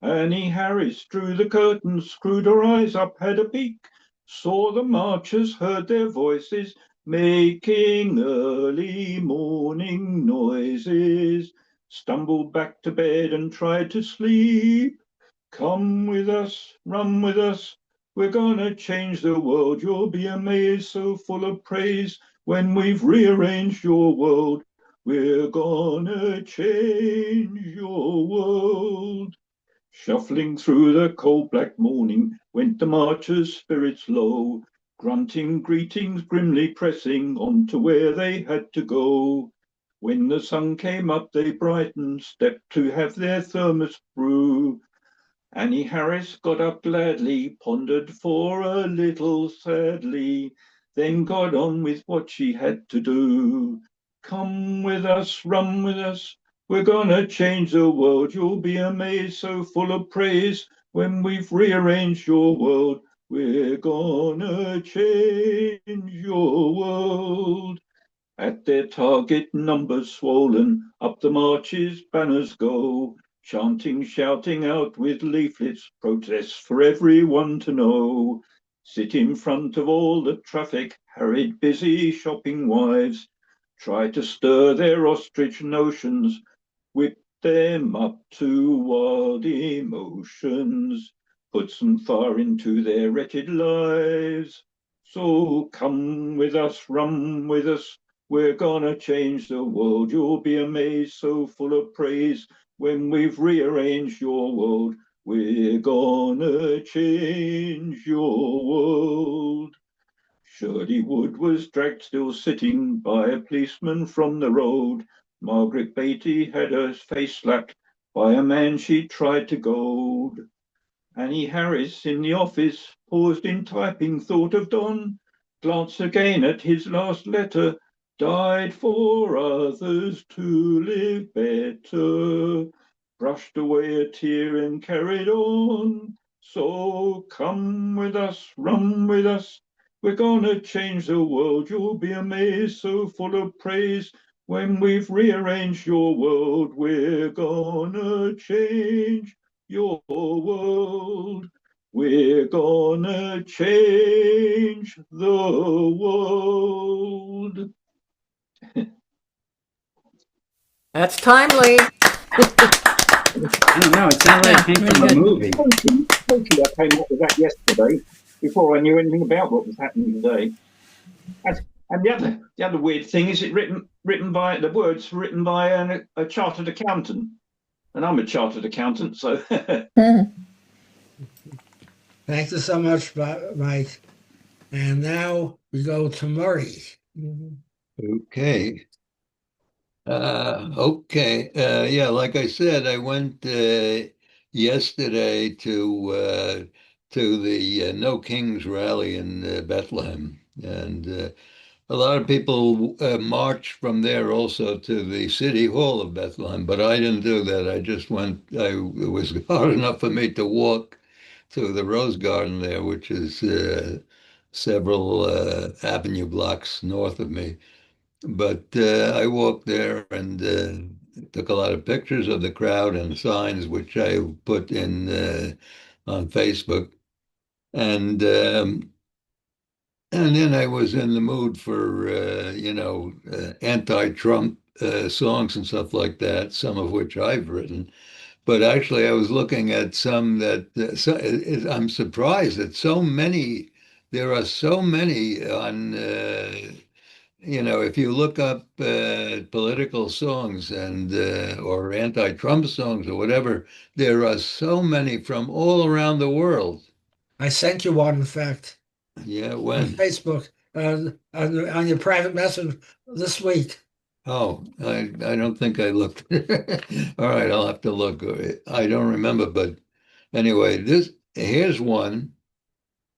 Annie Harris drew the curtains, screwed her eyes up, had a peek, saw the marchers, heard their voices, making early morning noises, stumbled back to bed and tried to sleep. Come with us, run with us, we're gonna change the world. You'll be amazed, so full of praise. When we've rearranged your world, we're gonna change your world. Shuffling through the cold black morning went the marchers, spirits low, grunting greetings, grimly pressing on to where they had to go. When the sun came up, they brightened, stepped to have their thermos brew. Annie Harris got up gladly, pondered for a little sadly, then got on with what she had to do. Come with us, run with us, we're gonna change the world. You'll be amazed, so full of praise. When we've rearranged your world, we're gonna change your world. At their target, numbers swollen, up the marches banners go, chanting, shouting out with leaflets, protests for everyone to know. Sit in front of all the traffic, harried, busy shopping wives, try to stir their ostrich notions, whip them up to wild emotions, put some fire into their wretched lives. So come with us, run with us, we're gonna change the world. You'll be amazed, so full of praise. When we've rearranged your world, we're gonna change your world. Shirley Wood was dragged still sitting by a policeman from the road. Margaret Beatty had her face slapped by a man she tried to goad. Annie Harris in the office paused in typing, thought of Don, glanced again at his last letter, died for others to live better, brushed away a tear and carried on. So come with us, run with us, we're gonna change the world. You'll be amazed, so full of praise. When we've rearranged your world, we're gonna change your world. We're gonna change the world. That's timely. I don't know. It sounds like it came from a movie. Totally, I came up with that yesterday before I knew anything about what was happening today. And the other weird thing is it written by the words written by a chartered accountant, and I'm a chartered accountant, so. Thank you so much, Mike. And now we go to Murray. Okay. Yeah, like I said, I went yesterday to the No Kings rally in Bethlehem, and a lot of people marched from there also to the city hall of Bethlehem, but I didn't do that. I just went. It was hard enough for me to walk to the Rose Garden there, which is several avenue blocks north of me. But I walked there and took a lot of pictures of the crowd and signs, which I put in on Facebook. And and then I was in the mood for anti-Trump songs and stuff like that, some of which I've written. But actually, I was looking at some that I'm surprised that so many. There are so many on. If you look up political songs and or anti-Trump songs or whatever, there are so many from all around the world. I sent you one, in fact, Yeah, on when? Facebook, on your private message this week. Oh, I don't think I looked. All right, I'll have to look. I don't remember, but anyway, this here's one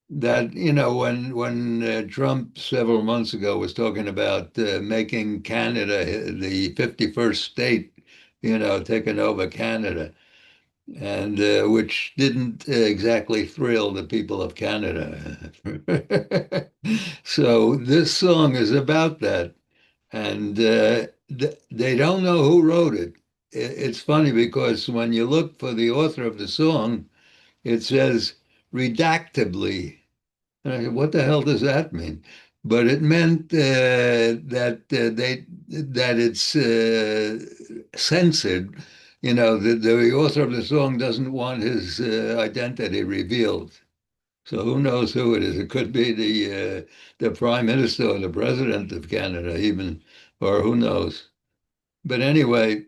that when Trump several months ago was talking about making Canada the 51st state, taking over Canada, and which didn't exactly thrill the people of Canada. So this song is about that. And they don't know who wrote it. It's funny because when you look for the author of the song, it says redactably. And I said, what the hell does that mean? But it meant that it's censored. You know, the author of the song doesn't want his identity revealed. So who knows who it is? It could be the prime minister or the president of Canada, even, or who knows. But anyway,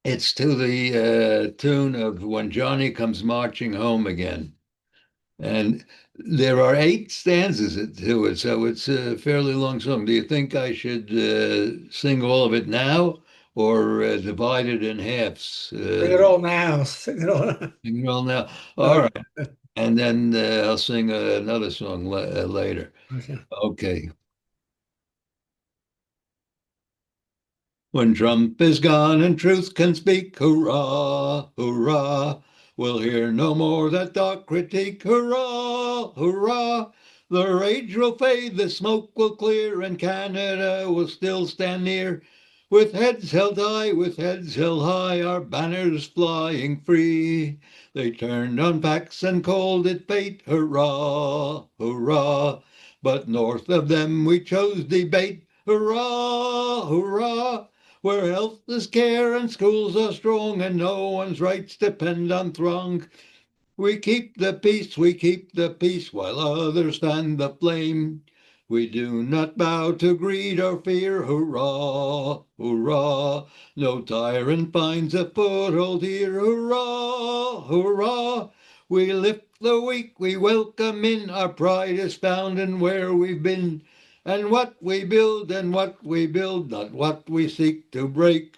it's to the tune of "When Johnny Comes Marching Home Again," and there are 8 stanzas to it, so it's a fairly long song. Do you think I should sing all of it now, or divide it in halves? Sing it all now. Sing it all. Sing it all now. All right, and then I'll sing another song later. Okay. Okay. When Trump is gone and truth can speak, hurrah, hurrah, we'll hear no more that dark critique, hurrah, hurrah. The rage will fade, the smoke will clear, and Canada will still stand near. With heads held high, with heads held high, our banners flying free. They turned on Pax and called it fate, hurrah, hurrah. But north of them we chose debate, hurrah, hurrah, where health is care and schools are strong and no one's rights depend on throng. We keep the peace while others fan the flame. We do not bow to greed or fear, hurrah, hurrah. No tyrant finds a foothold here, hurrah, hurrah. We lift the weak, we welcome in, our pride is found in where we've been. And what we build, not what we seek to break.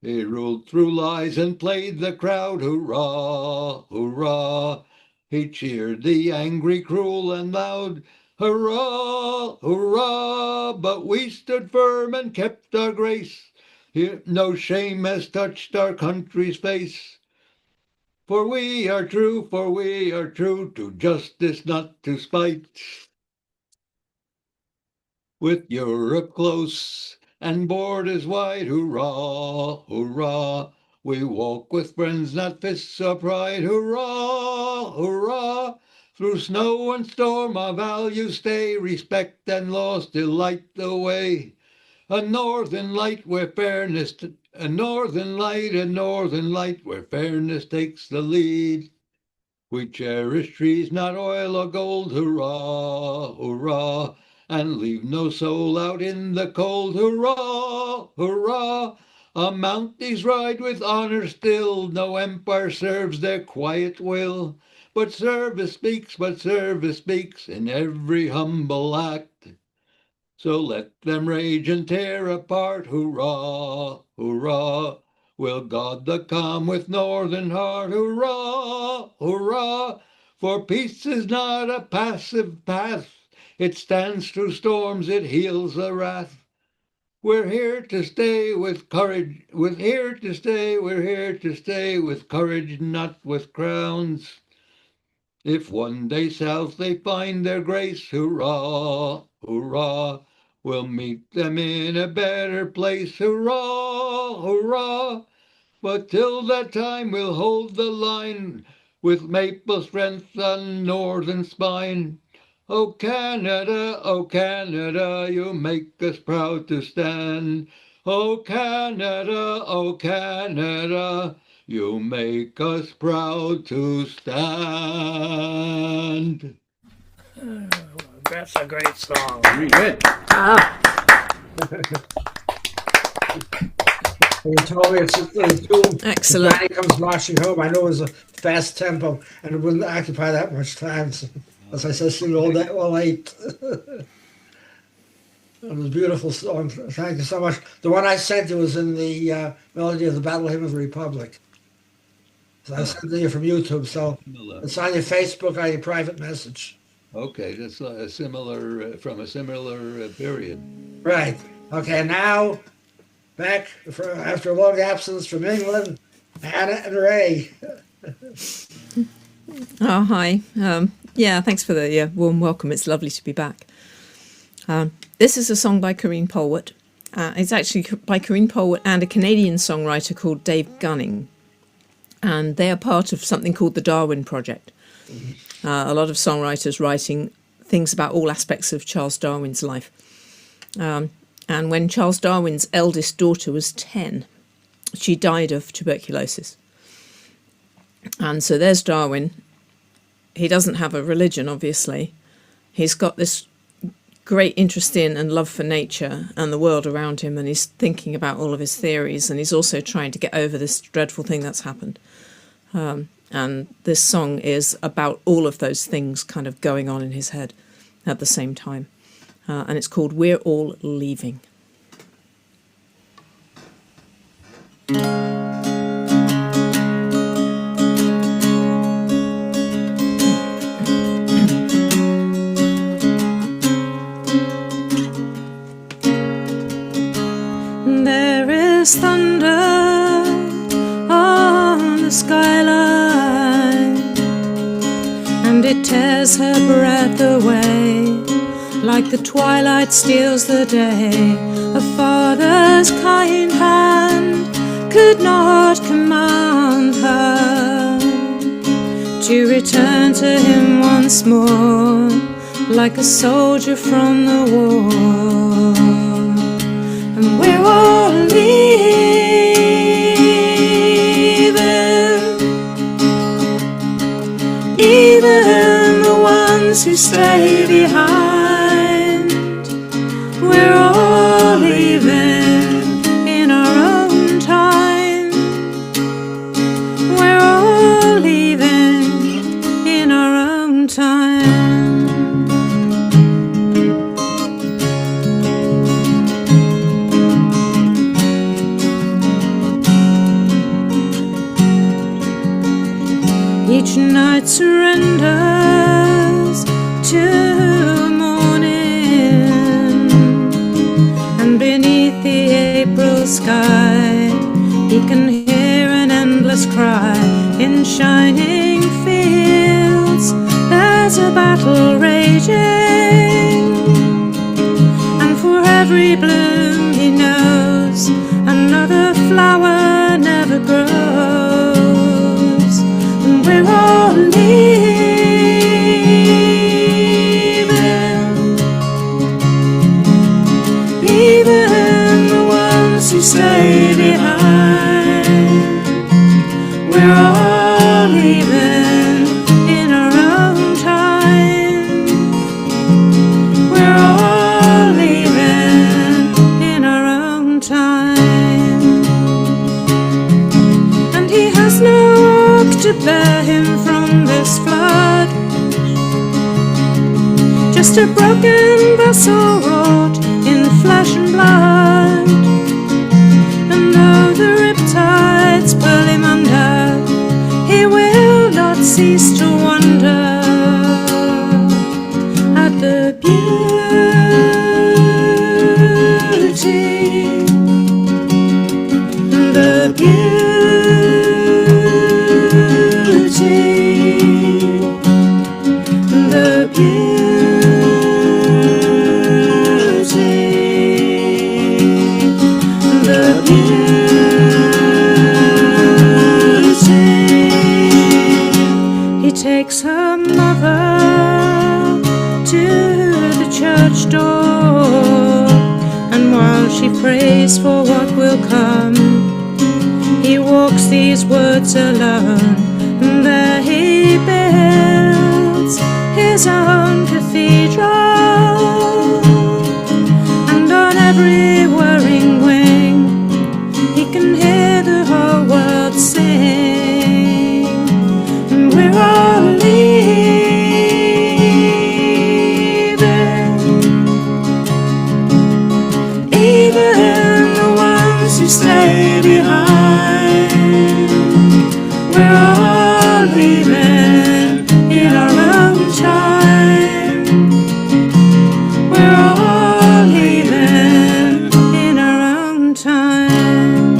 He ruled through lies and played the crowd, hurrah, hurrah. He cheered the angry, cruel, and loud, hurrah, hurrah. But we stood firm and kept our grace. Here no shame has touched our country's face. For we are true, to justice, not to spite. With Europe close and borders wide, hurrah, hurrah. We walk with friends, not fists or pride, hurrah, hurrah. Through snow and storm our values stay, respect and law still light the way. A northern light where fairness, a northern light where fairness takes the lead. We cherish trees, not oil or gold, hurrah, hurrah, and leave no soul out in the cold, hurrah, hurrah. Our Mounties ride with honor still, no empire serves their quiet will, but service speaks in every humble act. So let them rage and tear apart, hurrah, hurrah. We'll guard the calm with northern heart, hurrah, hurrah. For peace is not a passive path. It stands through storms, it heals the wrath. We're here to stay with courage, we're here to stay with courage, not with crowns. If one day south they find their grace, hurrah, hurrah, we'll meet them in a better place, hurrah, hurrah. But till that time we'll hold the line with maple strength on northern spine. Oh Canada, you make us proud to stand. Oh Canada, you make us proud to stand. That's a great song. Very good. You told me it's the tune. Excellent. Johnny Comes Marching Home. I know it was a fast tempo and it wouldn't occupy that much time. So, as I said, sing all day, all night. It was a beautiful song. Thank you so much. The one I sent you was in the melody of the Battle Hymn of the Republic. So I sent it to you from YouTube. So it's on your Facebook, on your private message. Okay, that's a similar from a similar period. Right. Okay. Now back after a long absence from England, Anna and Ray. Oh, hi. Yeah, thanks for the warm welcome. It's lovely to be back. This is a song by Corinne Polwart. It's actually by Corinne Pole and a Canadian songwriter called Dave Gunning. And they are part of something called the Darwin Project. A lot of songwriters writing things about all aspects of Charles Darwin's life. And when Charles Darwin's eldest daughter was 10, she died of tuberculosis. And so there's Darwin. He doesn't have a religion, obviously. He's got this great interest in and love for nature and the world around him, and he's thinking about all of his theories, and he's also trying to get over this dreadful thing that's happened. And this song is about all of those things kind of going on in his head at the same time. And it's called We're All Leaving. There is thunder on the skyline, and it tears her breath away like the twilight steals the day. A father's kind hand could not command her to return to him once more, like a soldier from the war. And we're all leaving, even the ones who stay behind. We're all leaving in our own time. We're all leaving in our own time. Each night surrenders to morning, and beneath the April sky he can hear an endless cry. In shining fields there's a battle raging, and for every bloom he knows another flower never grows. We're all leaving, even the ones who stay behind. We're all leaving in our own time. We're all leaving in our own time. And he has no oak to bear him from this flood, just a broken vessel wrought in flesh and blood. And though the riptides pull him under, he will not cease to wonder at the beauty, the beauty, the beauty, the beauty. He takes her mother to the church door, and while she prays for what will come, he walks these words alone. And there he builds his own cathedral, and on every whirring wing he can hear the whole world sing. And we're all leaving, even the ones who stay behind. We're all leaving in our own time. We're all leaving in our own time.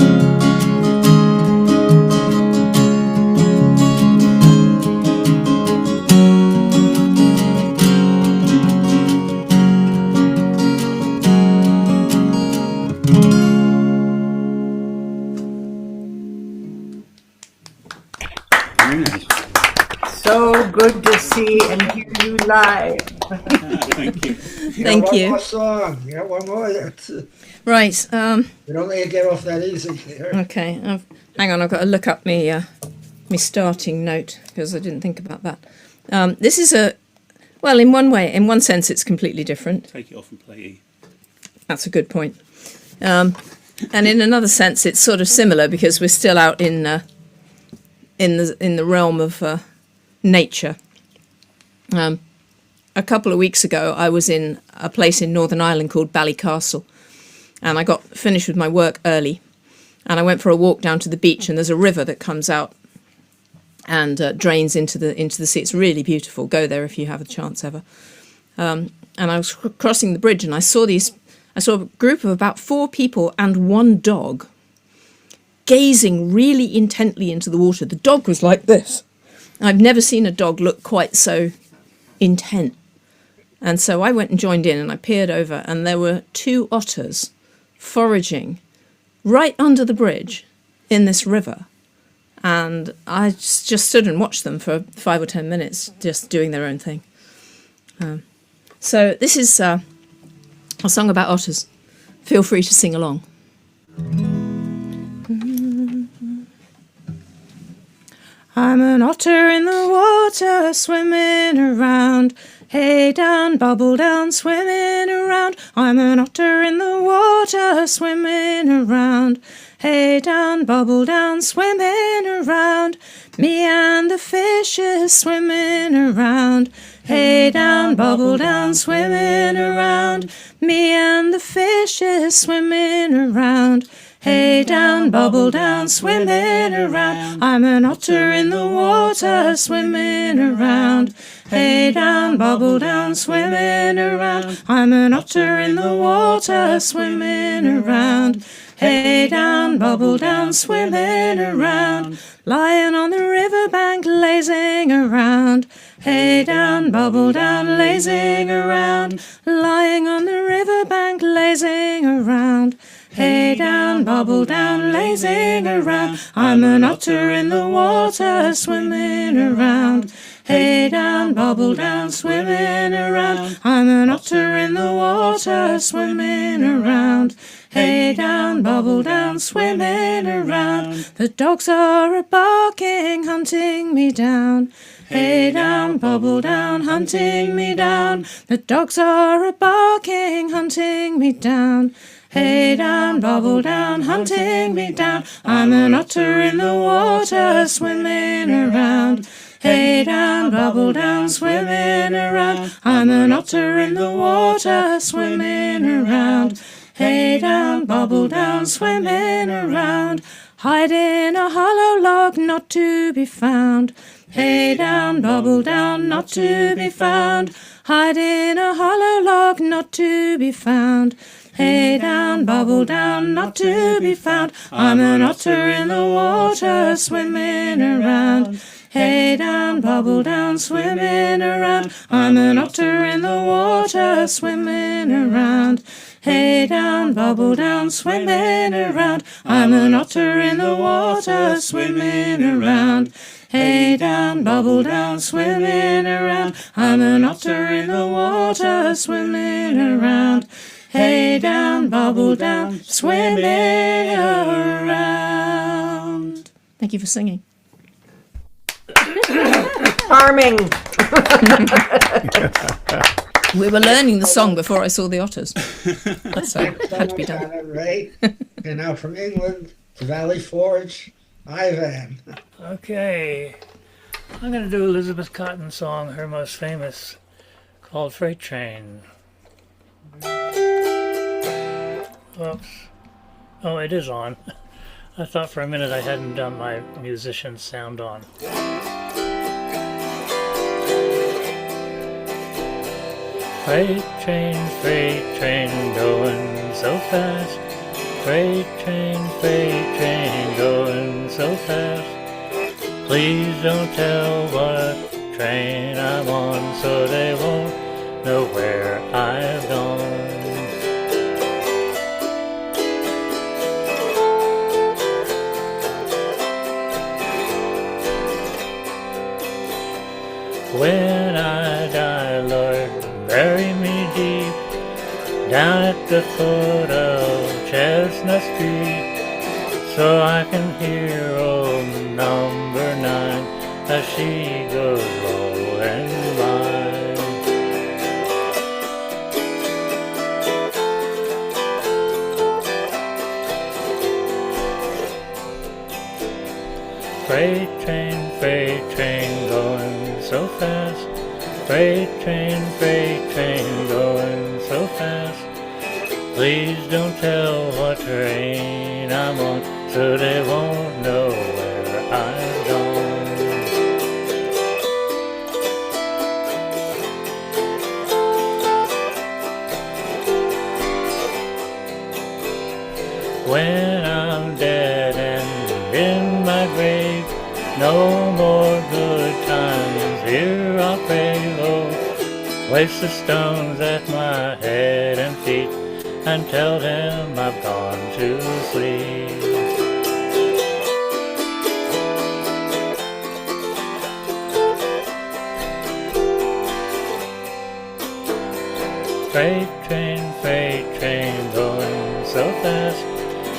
good to see and hear you live. Thank you. Thank One you. more song. You got one more. Right. You don't let you get off that easy. Here. Okay. Hang on. I've got to look up me starting note because I didn't think about that. This is in one sense, it's completely different. Take it off and play E. That's a good point. And in another sense, it's sort of similar because we're still out in the realm of nature. A couple of weeks ago, I was in a place in Northern Ireland called Ballycastle, and I got finished with my work early, and I went for a walk down to the beach, and there's a river that comes out and drains into the sea. It's really beautiful. Go there if you have a chance ever. And I was crossing the bridge, and I saw a group of about 4 people and 1 dog gazing really intently into the water. The dog was like this. I've never seen a dog look quite so intent. And so I went and joined in, and I peered over, and there were 2 otters foraging right under the bridge in this river. And I just stood and watched them for 5 or 10 minutes, just doing their own thing. So this is a song about otters. Feel free to sing along. I'm an otter in the water, swimming around. Hey down, bubble down, swimming around. I'm an otter in the water, swimming around. Hey down, bubble down, swimming around. Me and the fishes swimming around. Hey down, bubble down, swimming around. Me and the fishes swimming around. Hey down, bubble down, swimming around. I'm an otter in the water, swimming around. Hey down, bubble down, swimming around. I'm an otter in the water, swimming around. Hey down, bubble down, swimming around. Lying on the riverbank, lazing around. Hey down, bubble down, lazing around. Lying on the riverbank, lazing around. Hey down, bubble down, lazing around. I'm an otter in the water, swimming around. Hey down, bubble down, swimming around. I'm an otter in the water, swimming around. Hey down, bubble down, swimming around. The dogs are a-barking, hunting me down. Hey down, bubble down, hunting me down. The dogs are a-barking, hunting me down. Hey down, bubble down, hunting me down. I'm an otter in the water, swimming around. Hey down, bubble down, swimming around. I'm an otter in the water, swimming around. Hey down, bubble down, swimming around. Hide in a hollow log, not to be found. Hey down, bubble down, not to be found. Hide in a hollow log, not to be found. Hey down, bubble down, not to be found. I'm an otter in the water, swimming around. Hey down, bubble down, swimming around. I'm an otter in the water, swimming around. Hey down, bubble down, swimming around. I'm an otter in the water, swimming around. Hey down, bubble down, swimming around. I'm an otter in the water, swimming around. Hey down, bubble down, swimming around. Thank you for singing. Charming. We were learning the song before I saw the otters. That's so had to be done. Ray. And now from England to Valley Forge, Ivan. Okay. I'm going to do Elizabeth Cotton's song, her most famous, called Freight Train. Oops. Oh, it is on. I thought for a minute I hadn't done my musician sound on. Freight train, going so fast. Freight train, going so fast. Please don't tell what train I'm on, so they won't know where I've gone. When I die, Lord, bury me deep down at the foot of Chestnut Street, so I can hear old number 9 as she goes rolling by. Freight train going so fast. Freight train going so fast. Please don't tell what train I'm on, so they won't know where I've gone. When I'm dead and in my grave, no more good times here I'll pray. Oh, place the stones at my head and feet and tell them I've gone to sleep. Freight train going so fast.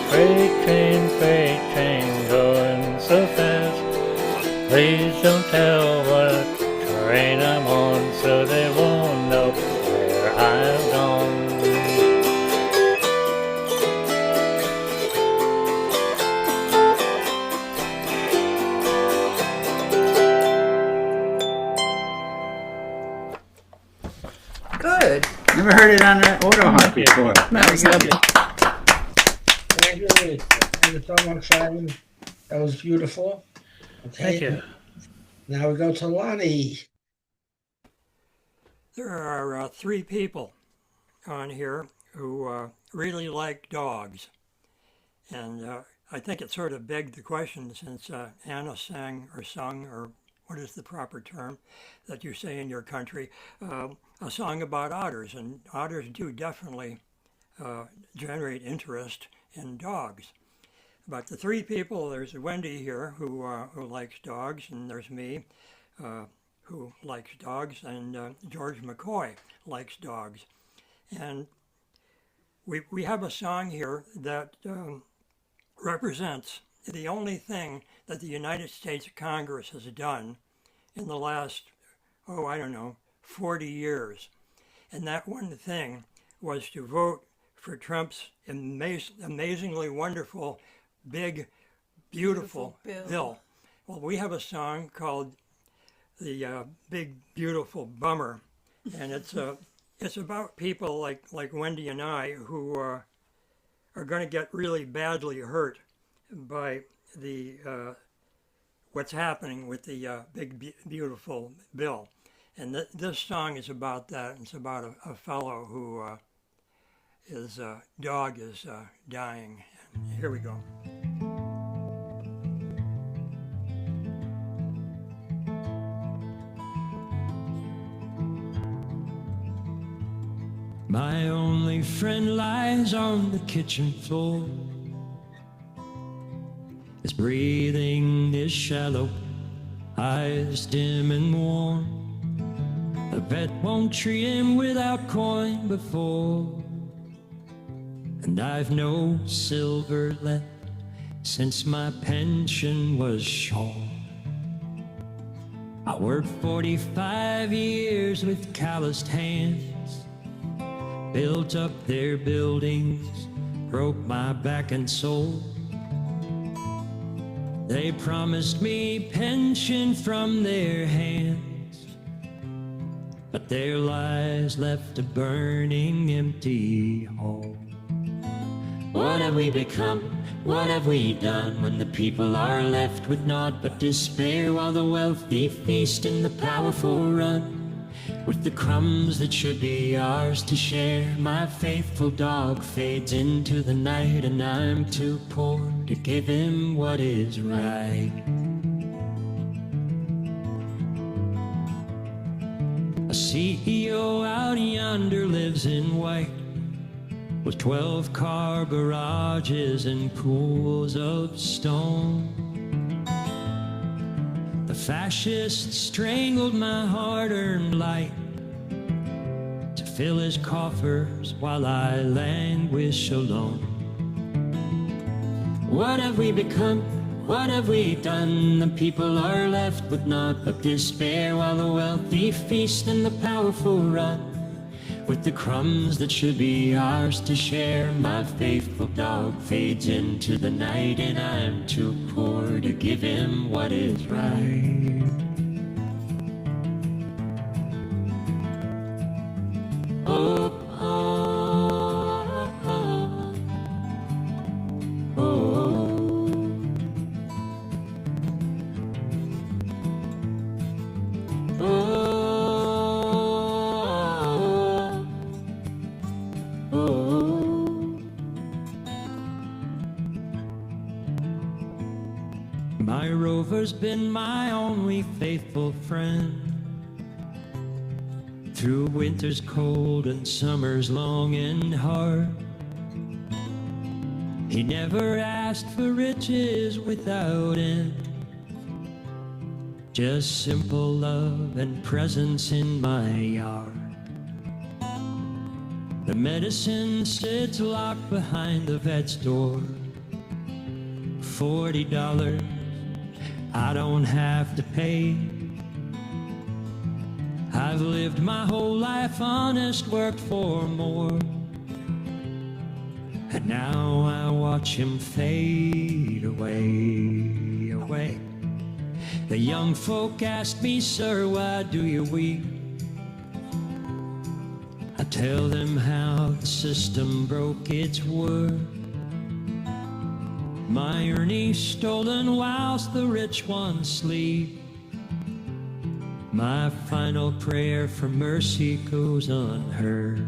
Freight train going so fast. Please don't tell what train I'm on, so they won't know where I've gone. Good. Never heard it on an auto harp before. That was lovely. Thank you. Thank you so much, Simon. That was beautiful. Okay. Thank you. Now we go to Lonnie. There are 3 people on here who really like dogs. And I think it sort of begged the question, since Anna sang or sung, or what is the proper term that you say in your country, a song about otters. And otters do definitely generate interest in dogs. But the 3 people, there's Wendy here who likes dogs, and there's me who likes dogs, and George McCoy likes dogs. And we have a song here that represents the only thing that the United States Congress has done in the last, 40 years. And that one thing was to vote for Trump's amazingly wonderful, big, beautiful bill. Well, we have a song called the Big Beautiful Bummer, and it's about people like Wendy and I who are going to get really badly hurt by the what's happening with the Big Beautiful Bill. And this song is about that. It's about a fellow who his dog is dying. And here we go. My only friend lies on the kitchen floor. His breathing is shallow, eyes dim and warm. The vet won't treat him without coin before. And I've no silver left since my pension was shorn. I worked 45 years with calloused hands, built up their buildings, broke my back and soul. They promised me pension from their hands, but their lies left a burning empty hole. What have we become? What have we done when the people are left with naught but despair, while the wealthy feast and the powerful run with the crumbs that should be ours to share? My faithful dog fades into the night, and I'm too poor to give him what is right. A CEO out yonder lives in white, with 12-car garages and pools of stone. The fascist strangled my hard-earned light to fill his coffers while I languish alone. What have we become? What have we done? The people are left with naught but despair, while the wealthy feast and the powerful run with the crumbs that should be ours to share. My faithful dog fades into the night, and I'm too poor to give him what is right. Oh, oh, oh, oh, oh. My rover's been my only faithful friend through winters cold and summers long and hard. He never asked for riches without end, just simple love and presence in my yard. The medicine sits locked behind the vet's door. $40 I don't have to pay. I've lived my whole life honest, worked for more, and now I watch him fade away, away. The young folk ask me, sir, why do you weep? I tell them how the system broke its word. My earnings stolen whilst the rich ones sleep. My final prayer for mercy goes unheard.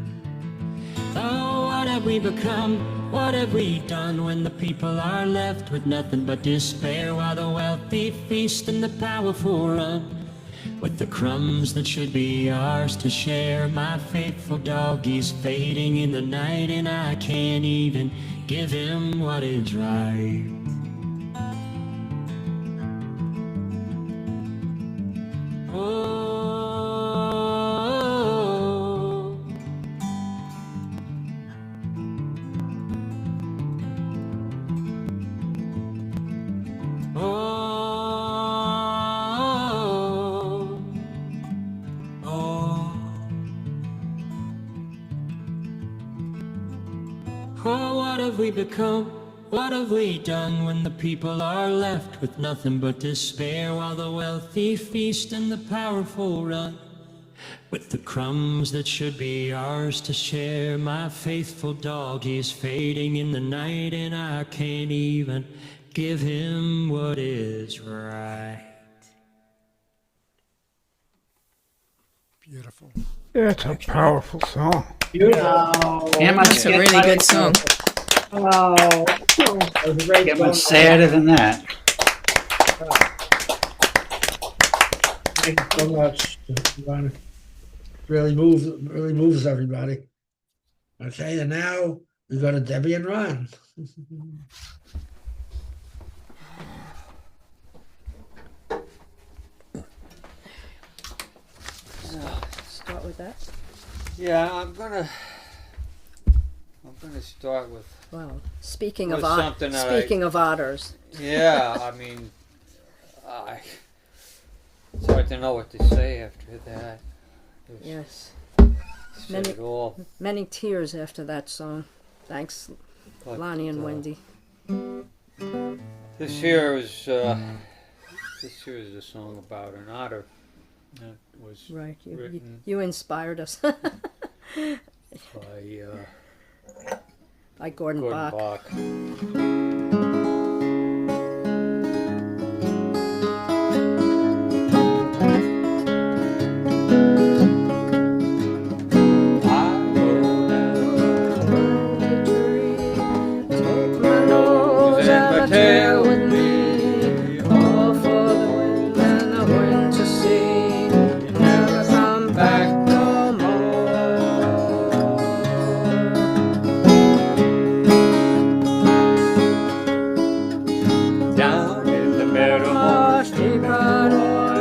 Oh, what have we become? What have we done when the people are left with nothing but despair, while the wealthy feast and the powerful run with the crumbs that should be ours to share? My faithful dog, he's fading in the night, and I can't even give him what is right. Oh, what have we become? What have we done when the people are left with nothing but despair, while the wealthy feast and the powerful run with the crumbs that should be ours to share? My faithful dog, he's fading in the night, and I can't even give him what is right. Beautiful. It's a powerful song. Beautiful. That's a really good song. Oh, That was a great Get song. much sadder than that. Thank you so much, Ron. Really moves everybody. Okay, and now we go to Debbie and Ron. Start with that. Yeah, I'm gonna start with. Well, speaking with of something that speaking of otters. Yeah, I mean, it's hard to know what to say after that. Yes. Said it all. Many tears after that song. Thanks, But, Lonnie and Wendy. This here is a song about an otter that was Right, written you inspired us. By Gordon Bach. Tail with me, all for the wind and the wind to see, never come back no more. Down in the meadow marsh, deep and wide.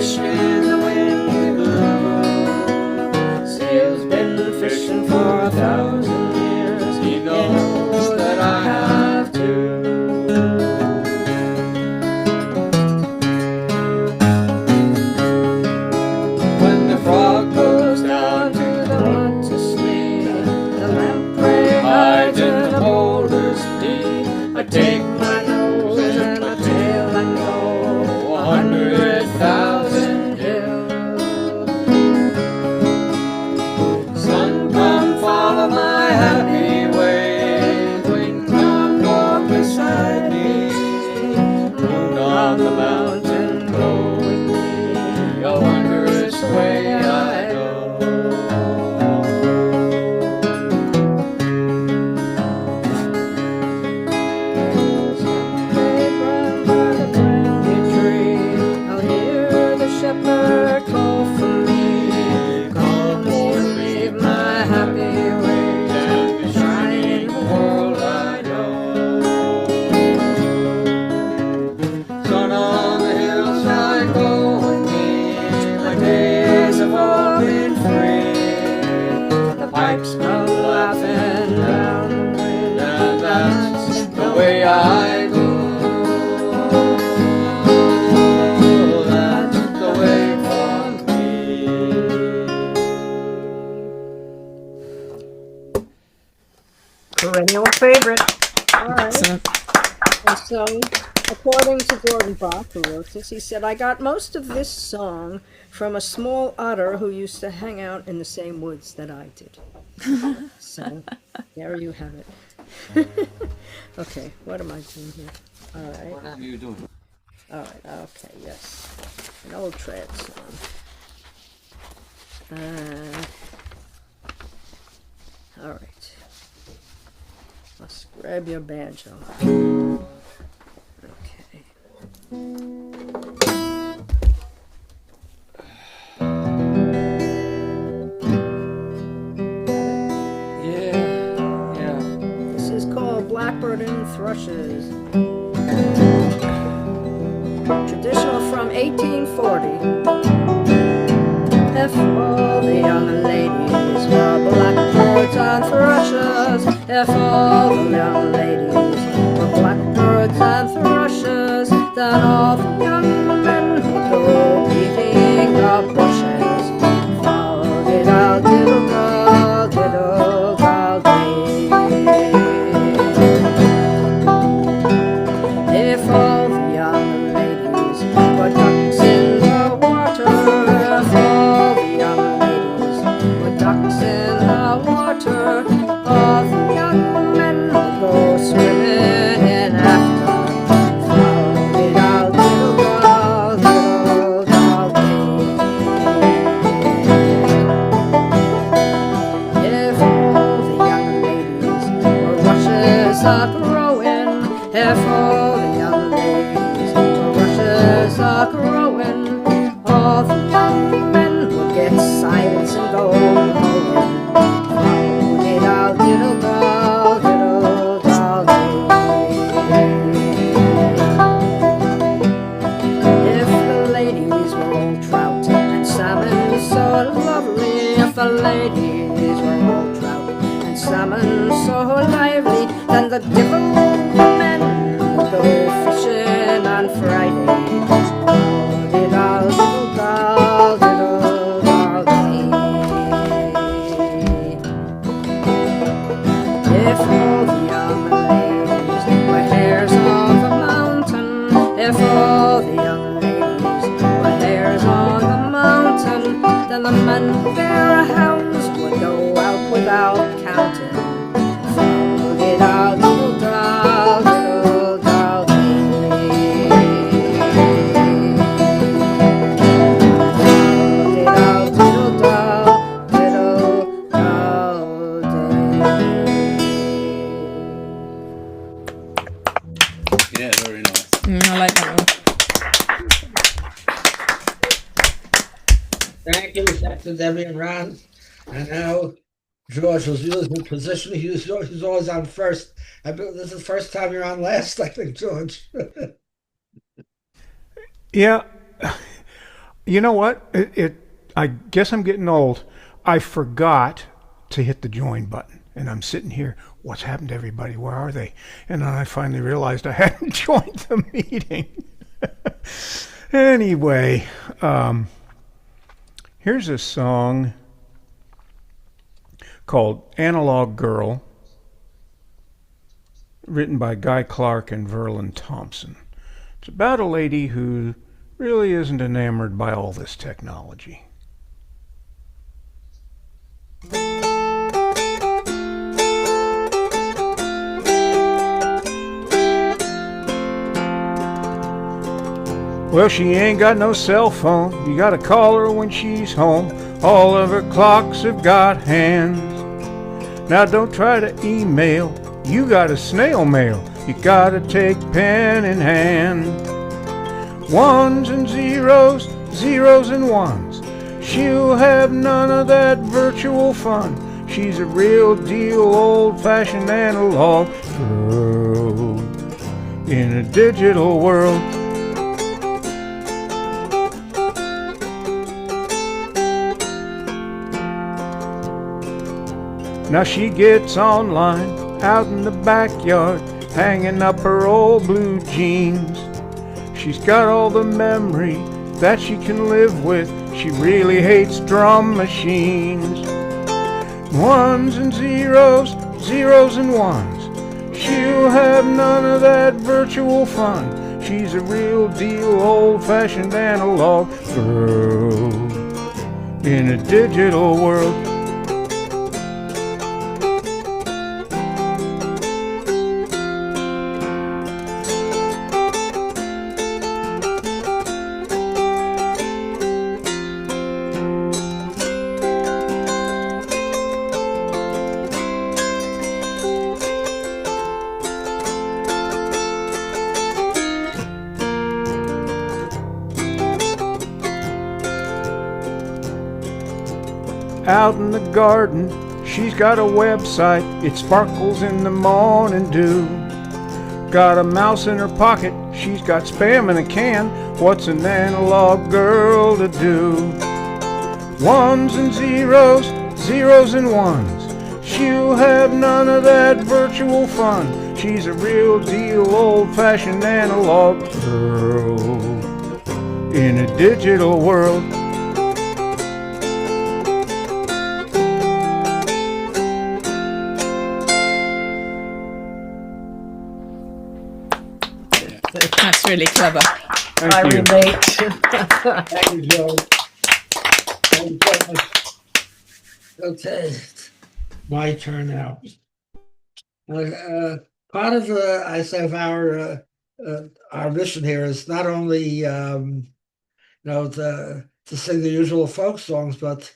fish in the wind below. Seal's been fishing for 1,000 years. He knows that I have too. When the frog goes down to the mud to sleep, the lamprey hides in the boulders deep. I take my nose and my tail and go 100,000 hills. Sun, come follow my happy way. Wind, come walk beside me. Moon on the mountain, go with me. A wondrous way I go. Shepherd, call for me. Come and leave my happy way and the shining world I know. Sun on the hillside, go with me. My days have all been free. The pipes come laughing down the wind, and that's the way I go. Perennial favorite. All right. And so, according to Gordon Bach, who wrote this, he said, I got most of this song from a small otter who used to hang out in the same woods that I did. So, there you have it. Okay, what am I doing here? All right. What are you doing? All right, okay, yes. An old trad song. All right. Let's grab your banjo. Okay. Yeah. This is called Blackbird and Thrushes. Traditional from 1840. If all the young ladies were blackbirds and thrushes, if all the young ladies were blackbirds and thrushes, then all the young men would go beating the bushes. Diddle, diddle, diddle, diddle, if all the young ladies were ducks in the water, if all the young ladies were ducks in the water, all the young men would go swimming in after. Diddle, diddle, diddle, if all the young ladies were rushes a-growing, if all the young ladies were rushes a-growing, all the young men would get sides and go mowing. Diddle, diddle, diddle, diddle, if the ladies were all trout and salmon so lovely, if the ladies were all trout and salmon so lively, then the devil men would go fishing on Friday. Diddle, diddle, diddle, diddle, if all the young ladies were hares on the mountain, if all the young ladies were hares on the mountain, then the men with their hounds would go out without counting. Diddle, diddle, diddle, diddle, Yeah, very nice. I like that one. Thank you, Dr. Debbie and Ron. And now George was really in position. He's always on first. I bet this is the first time you're on last, I think, George. Yeah. You know what? I guess I'm getting old. I forgot to hit the join button, and I'm sitting here. What's happened to everybody? Where are they? And then I finally realized I hadn't joined the meeting. Anyway, here's a song called Analog Girl, written by Guy Clark and Verlin Thompson. It's about a lady who really isn't enamored by all this technology. Well, she ain't got no cell phone. You gotta call her when she's home. All of her clocks have got hands. Now don't try to email. You gotta snail mail. You gotta take pen in hand. Ones and zeros, zeros and ones. She'll have none of that virtual fun. She's a real deal old-fashioned analog girl in a digital world. Now she gets online out in the backyard, hanging up her old blue jeans. She's got all the memory that she can live with. She really hates drum machines. Ones and zeros, zeros and ones. She'll have none of that virtual fun. She's a real deal old-fashioned analog girl in a digital world. Out in the garden, she's got a website. It sparkles in the morning dew. Got a mouse in her pocket. She's got spam in a can. What's an analog girl to do? Ones and zeros, zeros and ones. She'll have none of that virtual fun. She's a real deal old-fashioned analog girl in a digital world. That's really clever. I relate. Thank you, Joe. Thank you so much. Okay, my turn now. Part of I say of our mission here is not only to sing the usual folk songs, but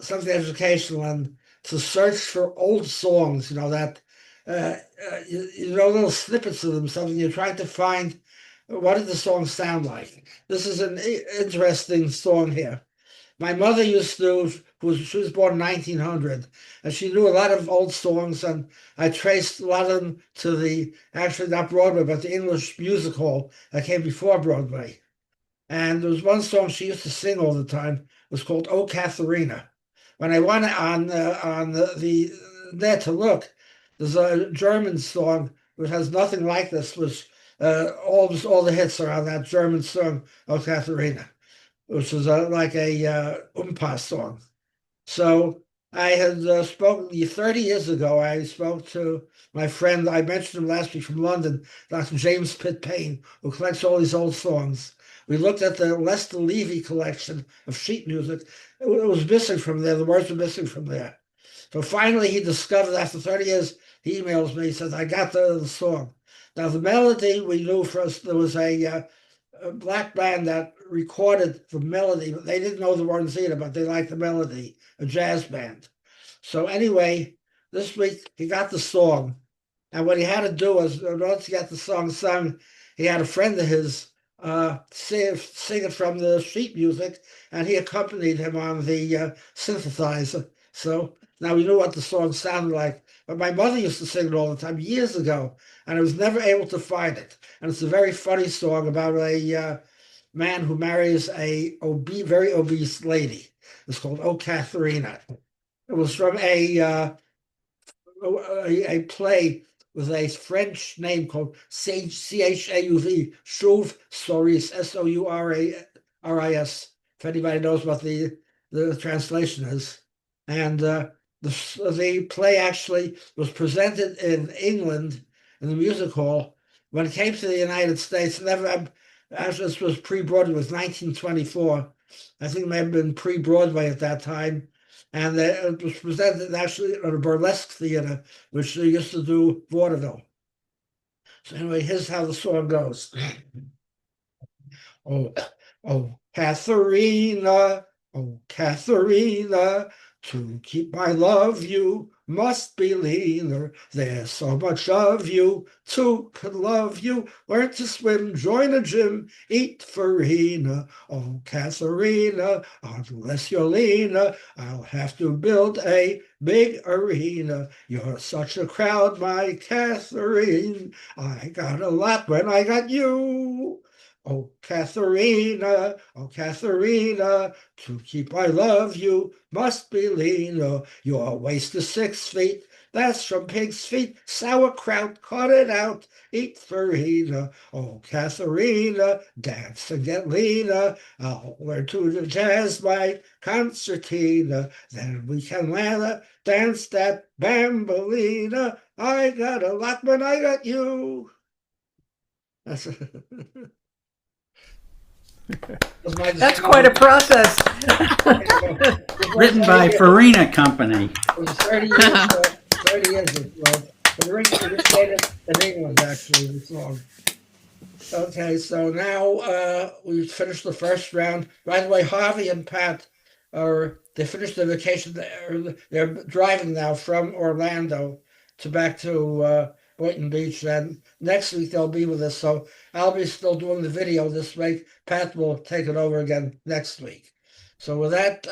something educational and to search for old songs. That little snippets of them, something you're trying to find. What did the song sound like? This is an interesting song here. My mother used to, she was born in 1900, and she knew a lot of old songs, and I traced a lot of them to actually not Broadway, but the English music hall that came before Broadway. And there was one song she used to sing all the time. It was called "Oh Katharina." When I went on the net to look, there's a German song which has nothing like this, which all the hits are on that German song, "Oh Katharina," which is like a Umpa song. So I had spoken 30 years ago. I spoke to my friend, I mentioned him last week from London, Dr. James Pitt Payne, who collects all these old songs. We looked at the Lester Levy collection of sheet music. It was missing from there. The words were missing from there. So finally he discovered, after 30 years, he emails me, he says, I got the song. Now the melody we knew first, there was a black band that recorded the melody, but they didn't know the words either, but they liked the melody, a jazz band. So anyway, this week he got the song. And what he had to do was, in order to get the song sung, he had a friend of his sing it from the sheet music, and he accompanied him on the synthesizer. So now we knew what the song sounded like. But my mother used to sing it all the time years ago, and I was never able to find it. And it's a very funny song about man who marries a very obese lady. It's called O Katharina. It was from a play with a French name called Chauv, Chauve Souris, Souris. If anybody knows what the translation is. And the play actually was presented in England in the music hall. When it came to the United States, never, as this was pre-Broadway, it was 1924. I think it may have been pre-Broadway at that time. And it was presented actually at a burlesque theater, which they used to do vaudeville. So anyway, here's how the song goes. Oh, oh, Katharina, oh, Katharina, to keep my love you must be leaner. There's so much of you, two could love you. Learn to swim, join a gym, eat farina. Oh, Katharina, unless you're leaner, I'll have to build a big arena. You're such a crowd, my Katharine. I got a lot when I got you. Oh, Katharina, to keep I love you must be leaner. Your waist is 6 feet, that's from pig's feet. Sauerkraut, cut it out, eat farina. Oh, Katharina, dance and get leaner. I'll learn to jazz my concertina. Then we can dance that bambolina. I got a lot when I got you. That's That's quite a process. Written by Farina Company. It was 30 years, 30 years ago. The original was made in England, actually, the song. Okay, so now we've finished the first round. By the way, Harvey and Pat they finished their vacation. They're driving now from Orlando back to Boynton Beach, and next week they'll be with us. So I'll be still doing the video this week. Pat will take it over again next week. So with that,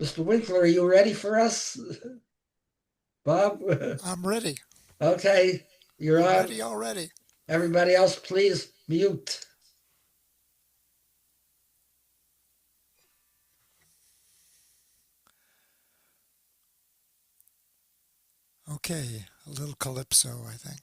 Mr. Winkler, are you ready for us? Bob? I'm ready. Okay, you're on. Ready already. Everybody else, please mute. Okay, a little calypso, I think.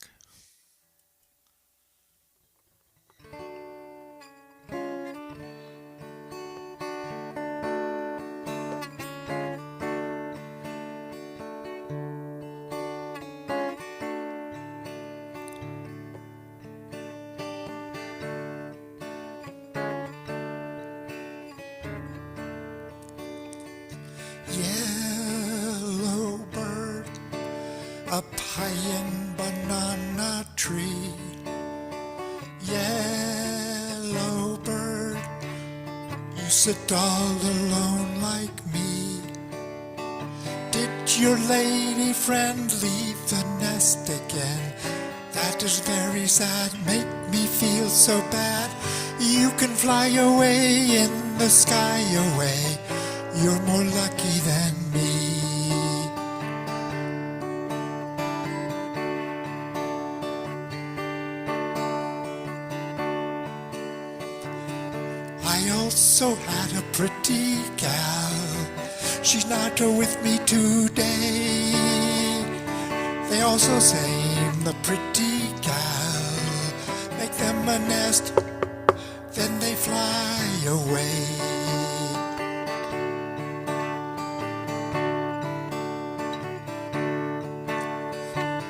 Yellow bird up high in banana tree. Yellow bird, you sit all alone like me. Did your lady friend leave the nest again? That is very sad, make me feel so bad. You can fly away in the sky away. You're more lucky than me. I also had a pretty gal. She's not with me today. They also say the pretty gal make them a nest, then they fly away.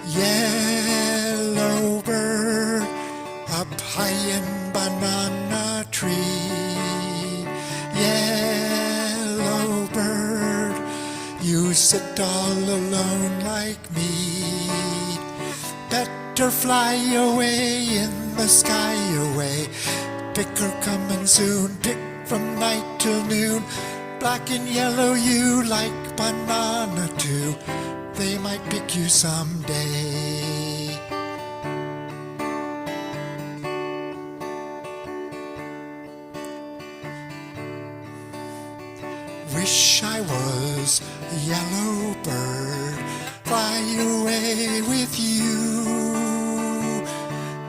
Yellow bird up high in banana tree. Yellow bird, you sit all alone like me. Better fly away in the sky away. Pick her coming soon, pick from night till noon. Black and yellow you like banana too. They might pick you someday. Wish I was a yellow bird, fly away with you.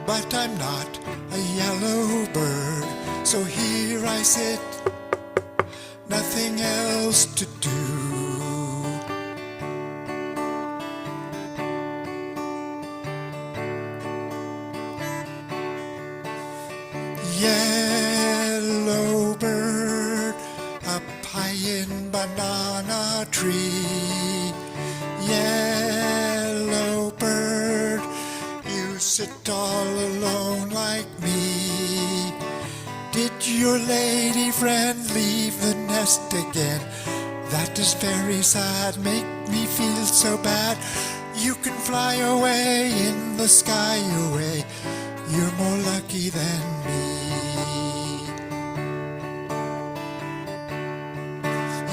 But I'm not a yellow bird, So here I sit, nothing else to do. Yellow bird up high in banana tree. Yellow bird, you sit all alone like me. Did your lady friend leave the nest again? That is very sad, make me feel so bad. You can fly away in the sky away. You're more lucky than me.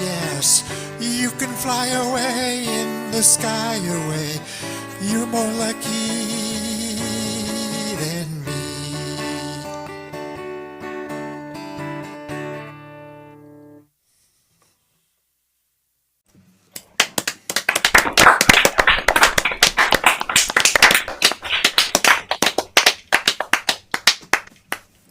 Yes, you can fly away in the sky away. You're more lucky than me.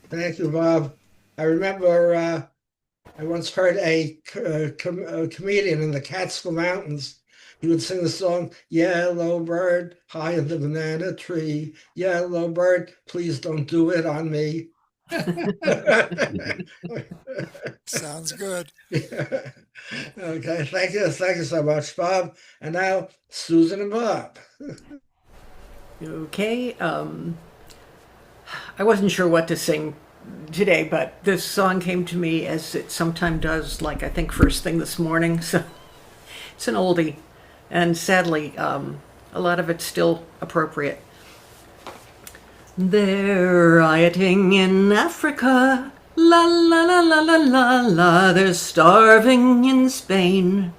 Thank you, Bob. I remember I once heard a comedian in the Catskill Mountains. He would sing the song, Yellow bird, high in the banana tree. Yellow bird, please don't do it on me. Sounds good. Yeah. Okay, thank you so much, Bob. And now, Susan and Bob. Okay, I wasn't sure what to sing today, but this song came to me as it sometimes does, like I think first thing this morning. So it's an oldie, and sadly, a lot of it's still appropriate. They're rioting in Africa, la la la la la la la. They're starving in Spain,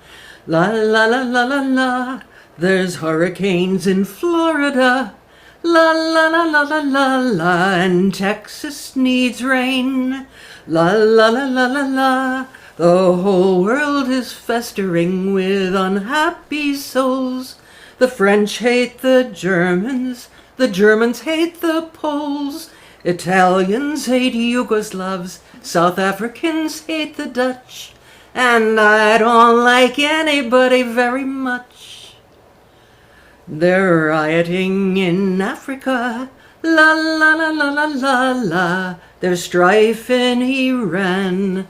la la la la la la. There's hurricanes in Florida, la la la la la la la, and Texas needs rain, la la la la la la. The whole world is festering with unhappy souls. The French hate the Germans hate the Poles, Italians hate Yugoslavs, South Africans hate the Dutch, and I don't like anybody very much. They're rioting in Africa, la la la la la la la. There's strife in Iran,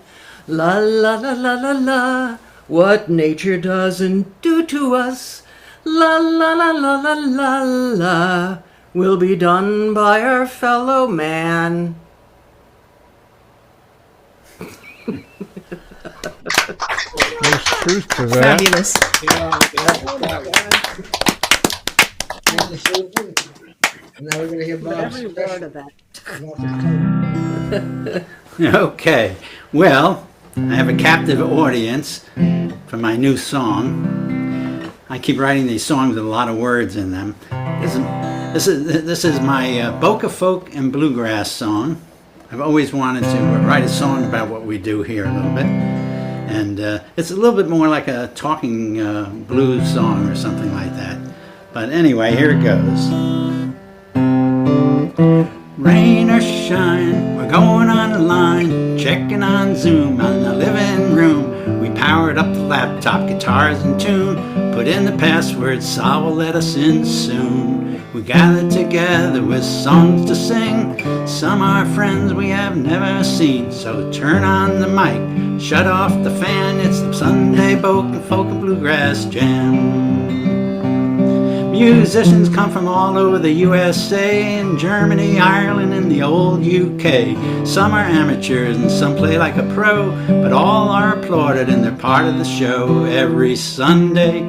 la la la la la la. What nature doesn't do to us, la la la la la la la, will be done by our fellow man. There's truth to that. Fabulous. And now we're going to hear Bob's Every word of that. Okay, well, I have a captive audience for my new song. I keep writing these songs with a lot of words in them. This is my Boca folk and bluegrass song. I've always wanted to write a song about what we do here a little bit. And it's a little bit more like a talking blues song or something like that. But anyway, here it goes. Rain or shine, we're going on the line, checking on Zoom on the living room. We powered up the laptop, guitars in tune, put in the password, Saul will let us in soon. We gathered together with songs to sing, some are friends we have never seen. So turn on the mic, shut off the fan, it's the Sunday Boca folk and bluegrass jam. Musicians come from all over the USA and Germany, Ireland, and the old UK. Some are amateurs and some play like a pro, but all are applauded and they're part of the show every Sunday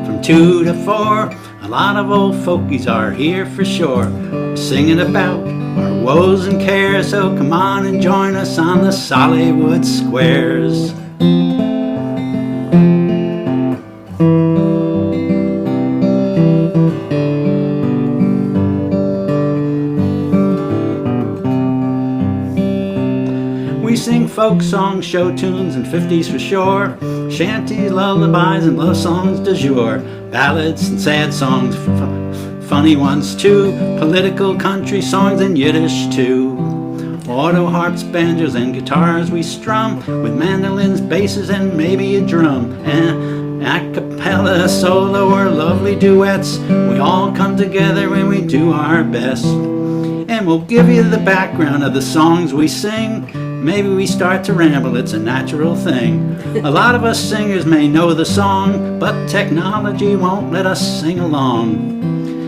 from 2 to 4. A lot of old folkies are here for sure, singing about our woes and cares. So come on and join us on the Sollywood Squares. We sing folk songs, show tunes, and 50s for sure. Shanties, lullabies, and love songs du jour. Ballads and sad songs, funny ones too. Political country songs and Yiddish too. auto harps, banjos, and guitars we strum, with mandolins, basses, and maybe a drum. And a cappella, solo, or lovely duets, we all come together when we do our best. And we'll give you the background of the songs we sing. Maybe we start to ramble, it's a natural thing. A lot of us singers may know the song, but technology won't let us sing along.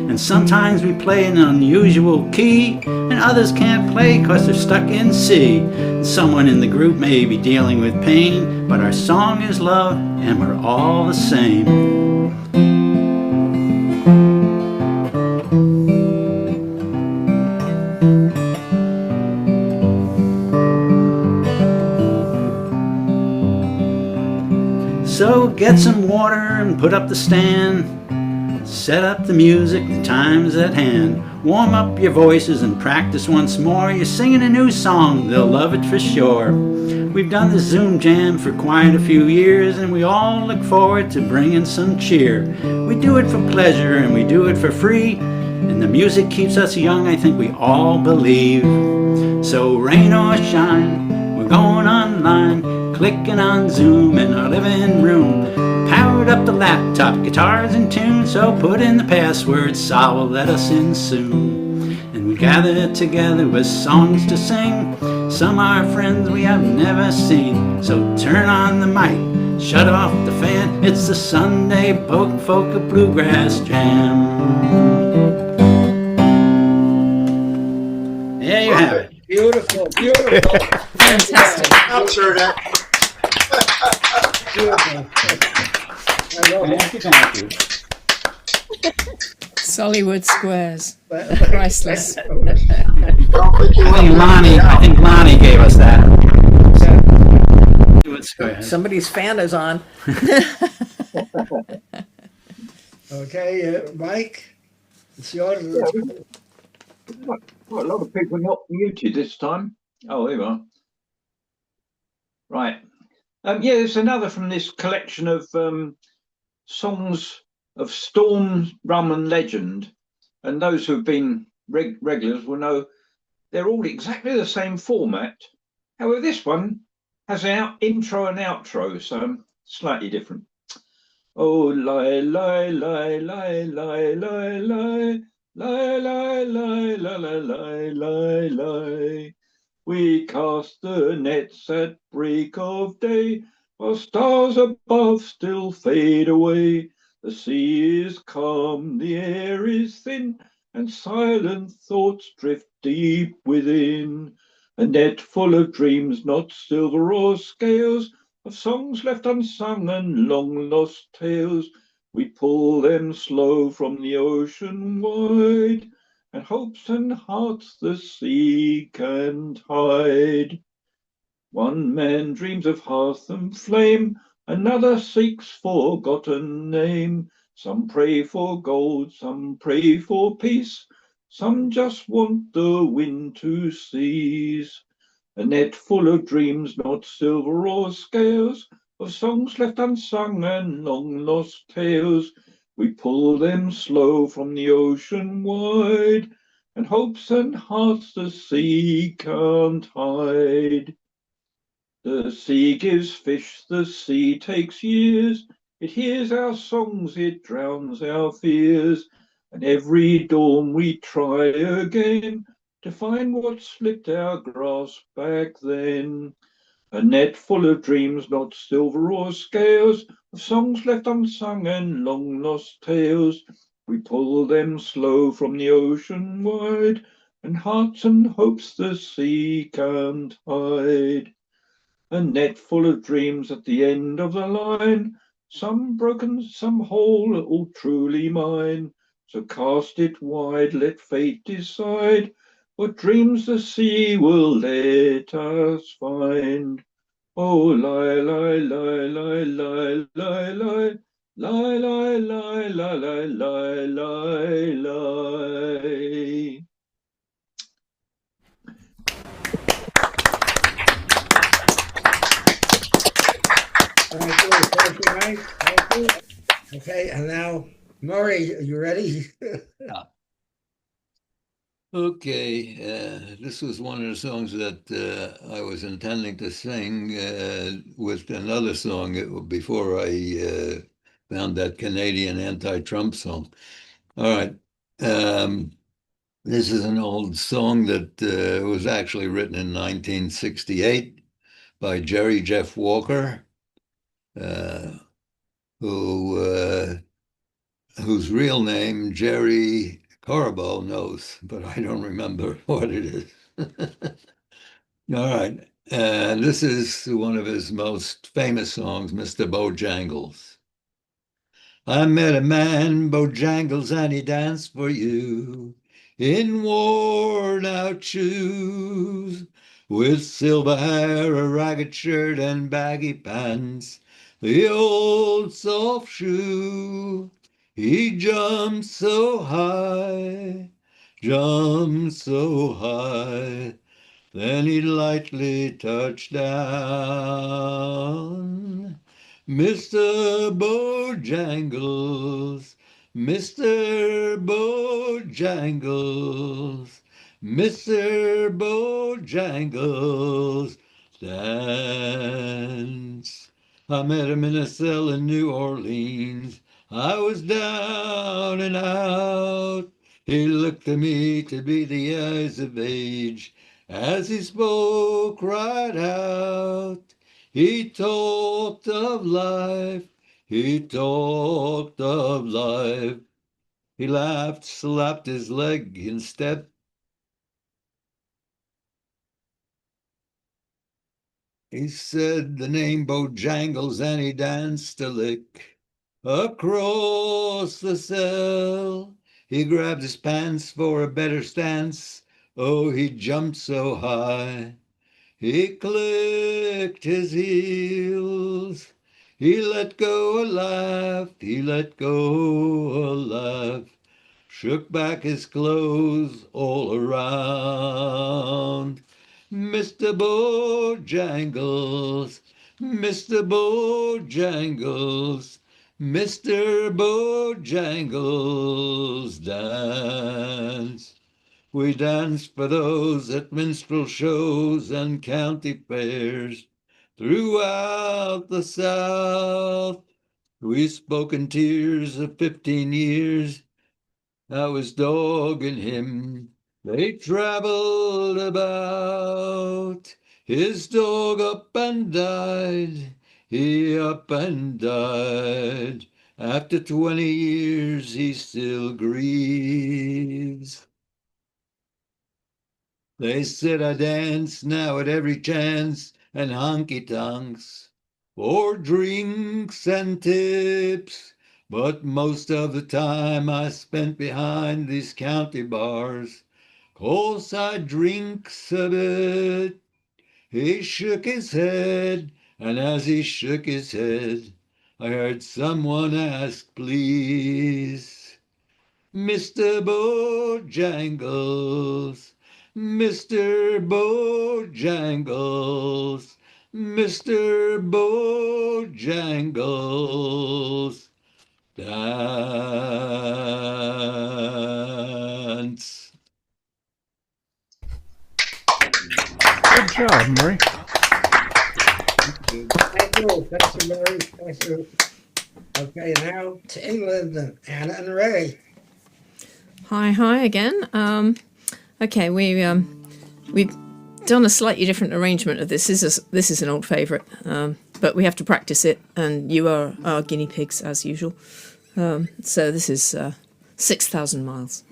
And sometimes we play an unusual key, and others can't play because they're stuck in C. And someone in the group may be dealing with pain, but our song is love, and we're all the same. So get some water and put up the stand. Set up the music, the time's at hand. Warm up your voices and practice once more. You're singing a new song, they'll love it for sure. We've done this Zoom jam for quite a few years, and we all look forward to bringing some cheer. We do it for pleasure and we do it for free, and the music keeps us young, I think we all believe. So rain or shine, we're going online, clicking on Zoom in our living room. Powered up the laptop, guitars in tune, so put in the password, Saul will let us in soon. And we gather together with songs to sing, some are friends we have never seen. So turn on the mic, shut off the fan, it's the Sunday Boca Bluegrass Jam. There you have it. Beautiful, beautiful. Fantastic. I'll turn it. Beautiful. Thank you. Sollywood Squares. Priceless. I think Lonnie gave us that. Somebody's fan is on. Okay, Mike, it's yours. Quite a lot of people not muted this time. Oh, here we are. Right. Yeah, there's another from this collection of songs of storm, rum, and legend. And those who've been regulars will know they're all exactly the same format. However, this one has an intro and outro, so slightly different. Oh, lie, lie, lie, lie, lie, lie, lie, lie, lie, lie, lie, lie, lie, lie. We cast the nets at break of day, while stars above still fade away. The sea is calm, the air is thin, and silent thoughts drift deep within. A net full of dreams, not silver or scales, of songs left unsung and long lost tales. We pull them slow from the ocean wide, and hopes and hearts the sea can't hide. One man dreams of hearth and flame, another seeks forgotten name. Some pray for gold, some pray for peace, some just want the wind to cease. A net full of dreams, not silver or scales, of songs left unsung and long lost tales. We pull them slow from the ocean wide, and hopes and hearts the sea can't hide. The sea gives fish, the sea takes years. It hears our songs, it drowns our fears. And every dawn we try again to find what slipped our grasp back then. A net full of dreams, not silver or scales, of songs left unsung and long lost tales. We pull them slow from the ocean wide, and hearts and hopes the sea can't hide. A net full of dreams at the end of the line, some broken, some whole, all truly mine. So cast it wide, let fate decide what dreams the sea will let us find. Oh, lie, lie, lie, lie, lie, lie, lie, lie, lie, lie, lie, lie, lie, lie. Thank you, Mike. Thank you. Okay, and now, Murray, are you ready? Okay, this was one of the songs that I was intending to sing with another song before I found that Canadian anti-Trump song. All right. This is an old song that was actually written in 1968 by Jerry Jeff Walker, uh, who whose real name Jerry Corbo knows, but I don't remember what it is. All right. This is one of his most famous songs, Mr. Bojangles. I met a man, Bojangles, and he danced for you in worn out shoes, with silver hair, a ragged shirt, and baggy pants, the old soft shoe. He jumped so high. Then he lightly touched down. Mr. Bojangles, Mr. Bojangles, Mr. Bojangles, dance. I met him in a cell in New Orleans. I was down and out. He looked to me to be the eyes of age. As he spoke right out, he talked of life, he talked of life. He laughed, slapped his leg in step. He said the name Bojangles and he danced a lick across the cell. He grabbed his pants for a better stance. Oh, he jumped so high. He clicked his heels. He let go a laugh. He let go a laugh. Shook back his clothes all around. Mr. Bojangles, Mr. Bojangles, Mr. Bojangles, dance. We danced for those at minstrel shows and county fairs throughout the South. We spoke in tears of 15 years. I was dogging him. They traveled about. His dog up and died. He up and died. After 20 years, he still grieves. They said I dance now at every chance and honky tonks for drinks and tips. But most of the time I spent behind these county bars, 'cause I drinks a bit. He shook his head, and as he shook his head, I heard someone ask, please. Mr. Bojangles, Mr. Bojangles, Mr. Bojangles, dance. Good job, Murray. Thank you. Thank you, Mary. Thank you. Okay, now to England and Anna and Ray. Hi again. Okay, we've done a slightly different arrangement of this. This is an old favourite, but we have to practice it, and you are our guinea pigs as usual. So this is 6,000 miles.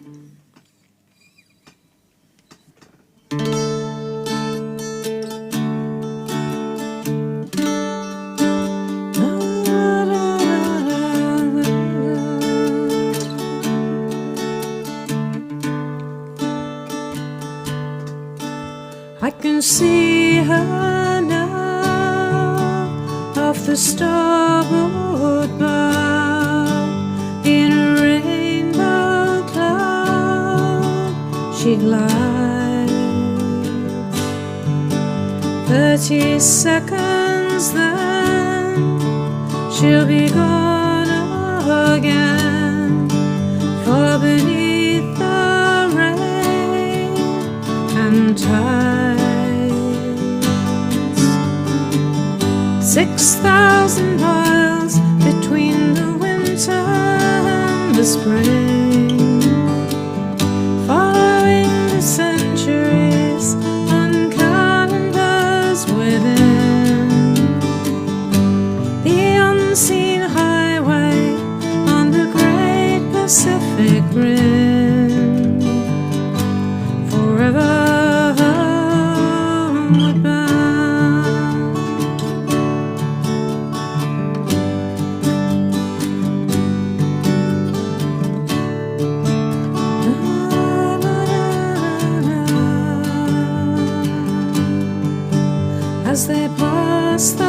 I can see her now off the starboard bow in a rainbow cloud she glides. 30 seconds then she'll be gone again, for beneath the rain tides. 6,000 miles between the winter and the spring, following the centuries on calendars within. The unseen highway on the great Pacific Rim, forever homeward bound. As they pass the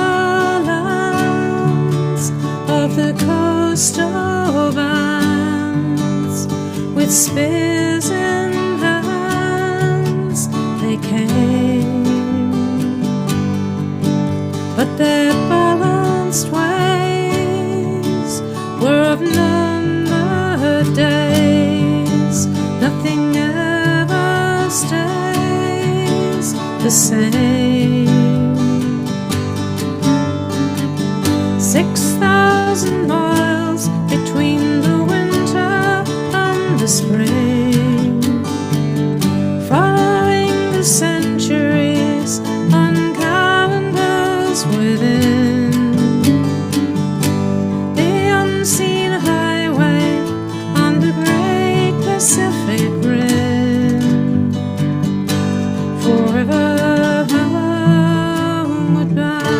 lands of the coastal bands, with spears in hands they came, but their balanced ways were of numbered days. Nothing ever stays the same. 6,000 miles between the winter and the spring, following the centuries on calendars within. The unseen highway on the great Pacific Rim, forever homeward bound.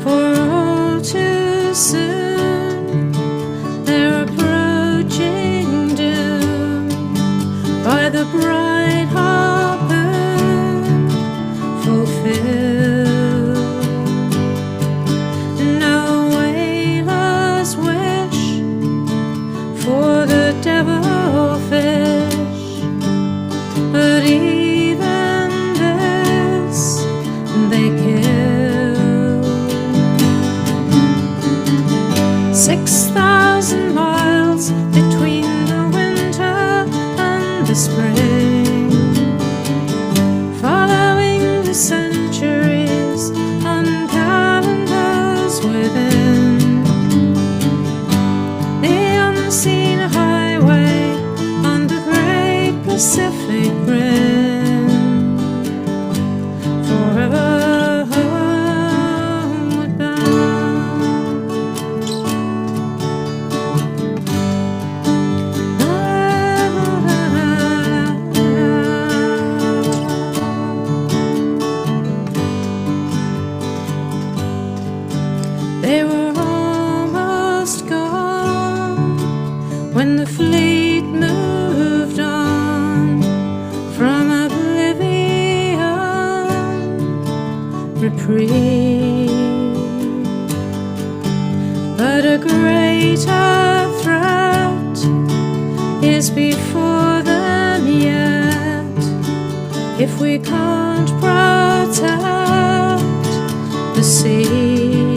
For all too soon they're approaching doom by the bright harpoon fulfilled. No whaler's wish for the devilfish, but even this they kill. 6,000 miles between the winter and the spring, following the centuries on calendars within. The unseen highway on the great Pacific Rim, forever homeward bound. They were almost gone when the fleet moved on from oblivion, reprieve. But a greater threat is before them yet, if we can't protect the sea.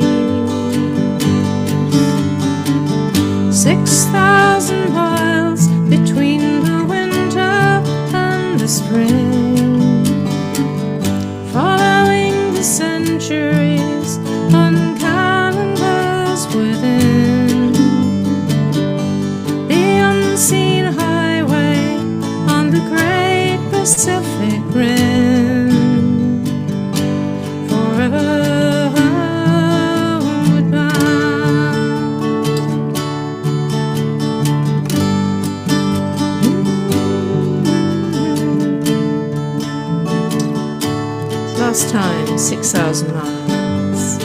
6,000 miles between the winter and the spring, following the centuries on calendars within. The unseen highway on the great Pacific Rim, forever homeward bound. Last time, 6,000 miles.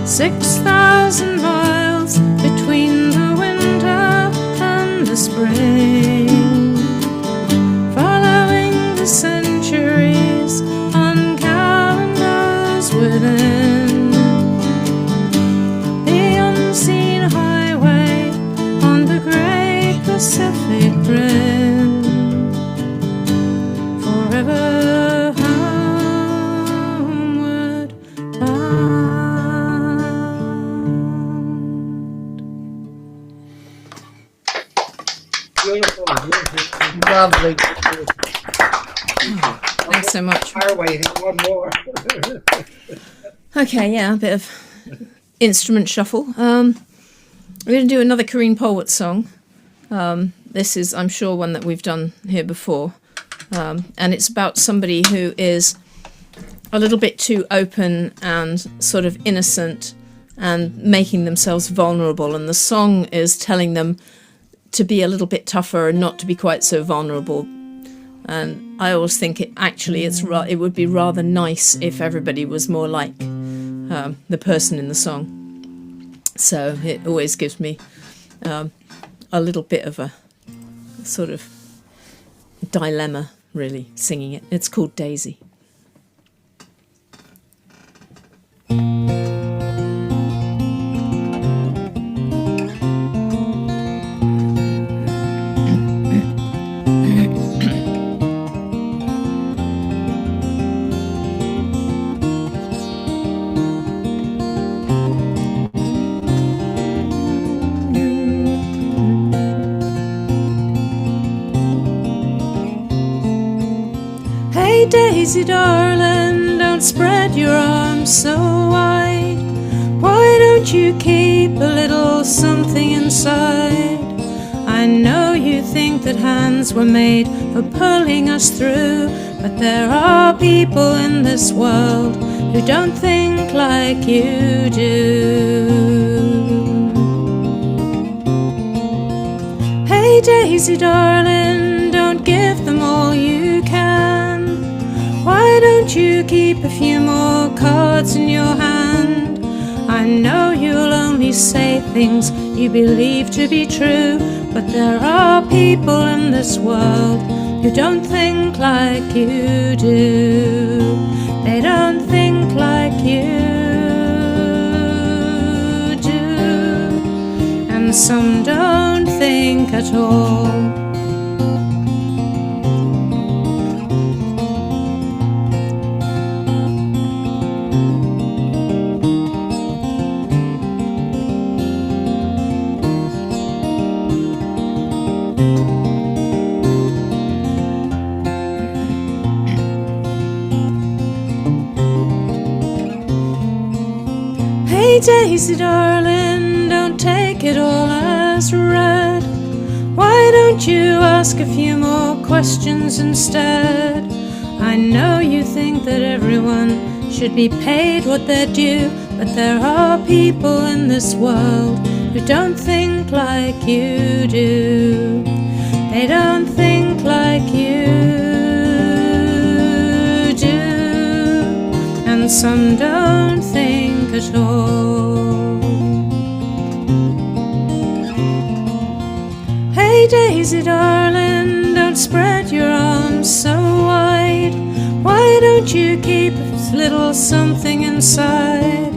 6,000 miles between the winter and the spring, following the centuries on calendars within. The unseen highway on the great Pacific Rim, Lovely. Thanks so much. Our way, one more. Okay, yeah, a bit of instrument shuffle. We're going to do another Corinne Polwart song. This is, I'm sure, one that we've done here before. And it's about somebody who is a little bit too open and sort of innocent and making themselves vulnerable. And the song is telling them to be a little bit tougher and not to be quite so vulnerable. And I always think it would be rather nice if everybody was more like the person in the song. So it always gives me a little bit of a sort of dilemma, really, singing it. It's called Daisy. Daisy, darling, don't spread your arms so wide. Why don't you keep a little something inside? I know you think that hands were made for pulling us through, but there are people in this world who don't think like you do. Hey, Daisy, darling, don't give them all you can. Why don't you keep a few more cards in your hand? I know you'll only say things you believe to be true, but there are people in this world who don't think like you do. They don't think like you do, and some don't think at all. Daisy, darling, don't take it all as read. Why don't you ask a few more questions instead? I know you think that everyone should be paid what they're due, but there are people in this world who don't think like you do. They don't think like you do, and some don't think at all. Hey, Daisy, darling, don't spread your arms so wide. Why don't you keep a little something inside?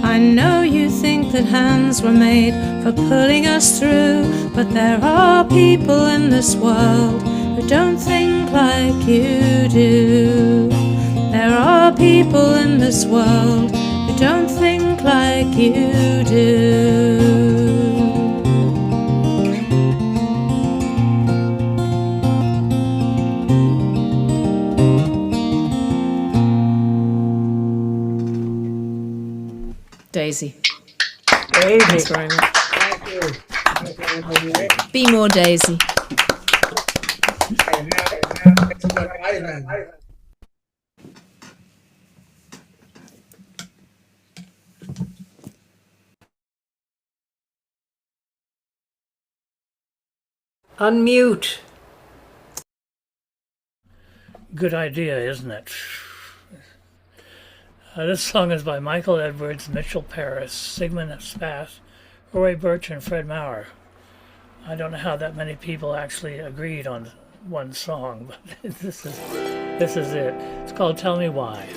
I know you think that hands were made for pulling us through, but there are people in this world who don't think like you do. There are people in this world who don't think like you do. Daisy. Thanks very much. Thank you. Be more Daisy. It's a good Ivan. Unmute. Good idea, isn't it? This song is by Michael Edwards, Mitchell Paris, Sigmund Spath, Roy Birch, and Fred Maurer. I don't know how that many people actually agreed on one song, but this is it. It's called Tell Me Why.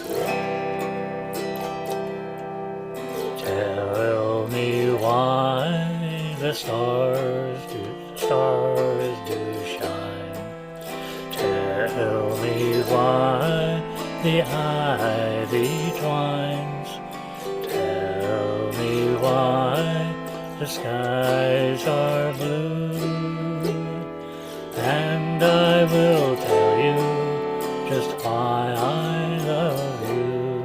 Tell me why the stars do shine. Tell me why the ivy twines. Tell me why the skies are blue, and I I will tell you just why I love you.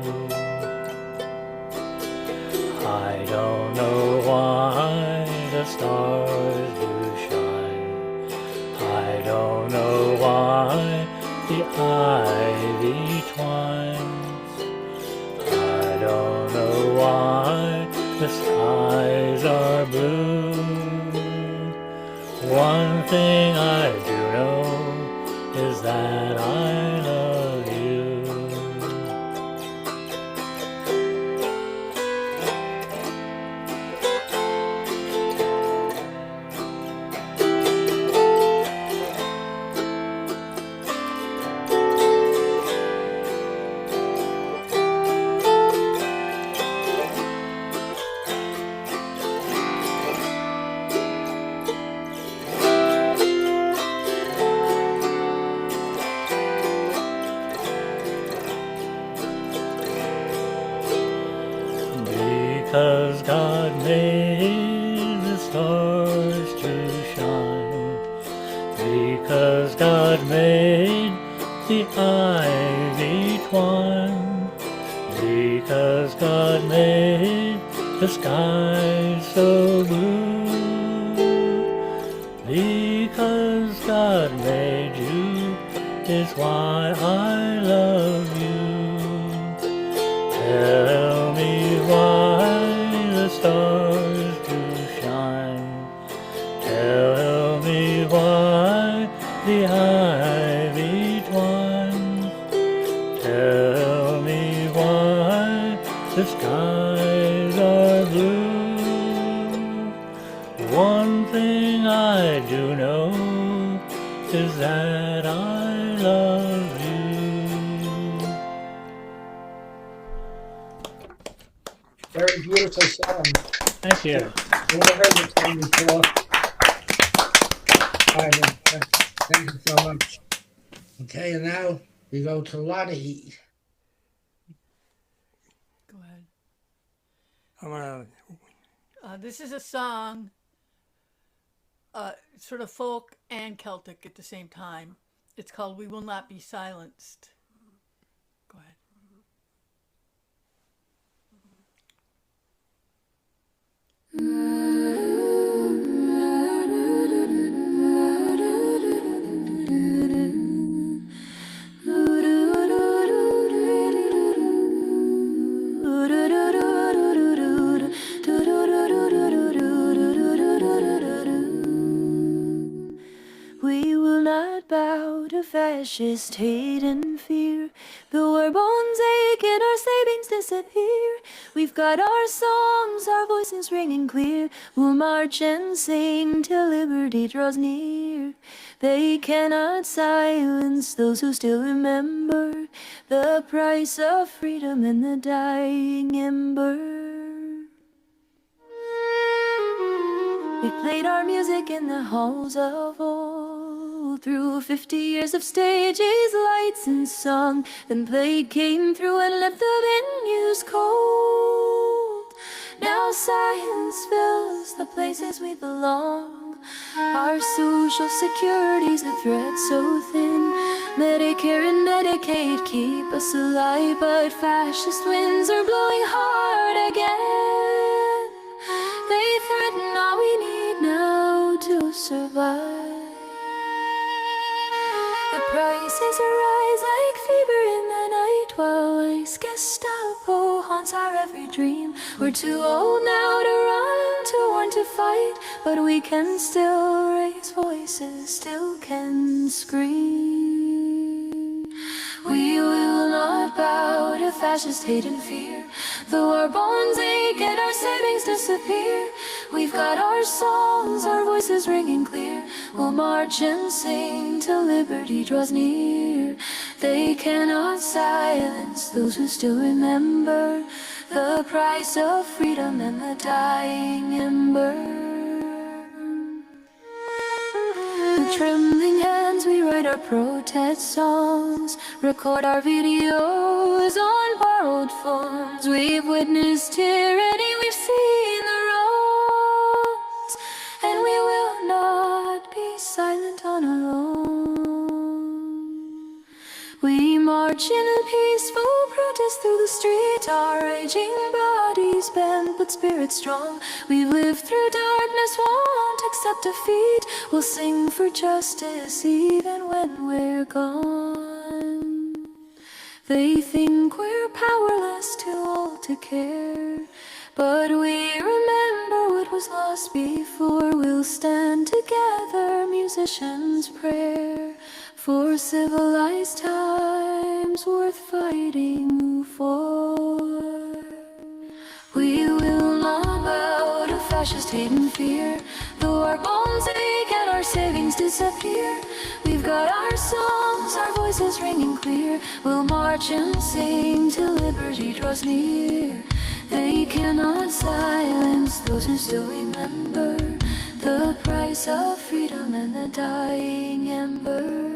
I don't know why the stars do shine. I don't know why the ivy twines. I don't know why the skies are blue. One thing I do know is that I love you. Because God made the stars to shine. Because God made the ivy twine. Because God made the sky so blue. Because God made you is why I love you. Tell me why the stars do shine. Tell me why the ivy twines. Tell me why the skies are blue. One thing I do know is that I love you. Very beautiful song. Thank you. Never heard this song before. All right, thank you so much. Okay, and now we go to Lottie. Go ahead. I'm gonna. This is a song, sort of folk and Celtic at the same time. It's called "We Will Not Be Silenced." Go ahead. We will not bow to fascist hate and fear. Though our bones ache and our savings disappear, we've got our songs, our voices ringing clear. We'll march and sing till liberty draws near. They cannot silence those who still remember the price of freedom and the dying ember. We played our music in the halls of old, through 50 years of stages, lights and song. Then plague came through and left the venues cold. Now silence fills the places we belong. Our social security's a thread so thin. Medicare and Medicaid keep us alive, but fascist winds are blowing hard again. They threaten all we need now to survive. The prices rise like fever in the night, while ICE Gestapo haunts our every dream. We're too old now to run, too worn to fight, but we can still raise voices, still can scream. We will not bow to fascist hate and fear. Though our bones ache and our savings disappear, we've got our songs, our voices ringing clear. We'll march and sing till liberty draws near. They cannot silence those who still remember the price of freedom and the dying ember. With trembling hands we write our protest songs, record our videos on borrowed phones. We've witnessed tyranny, we've seen the wrongs, and we will not be silent on our own. march in a peaceful protest through the street, our raging bodies bent but spirits strong. We've lived through darkness, won't accept defeat. We'll sing for justice even when we're gone. They think we're powerless, too old to care, but we remember what was lost before. We'll stand together, musicians' prayer, for civilized times worth fighting for. We will not bow to fascist hate and fear, though our bones ache and our savings disappear. We've got our songs, our voices ringing clear. We'll march and sing till liberty draws near. They cannot silence those who still remember the price of freedom and the dying ember.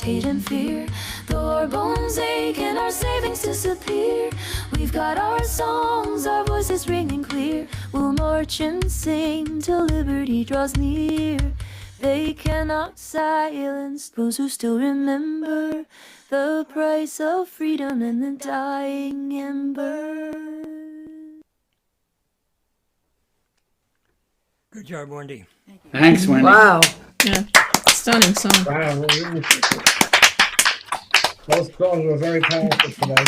Hate and fear, though our bones ache and our savings disappear. We've got our songs, our voices ringing clear. We'll march and sing till liberty draws near. They cannot silence those who still remember the price of freedom and the dying ember. Good job, Wendy. Thanks, Wendy. Wow. Yeah. Stunning song. Wow. Both songs were very powerful today.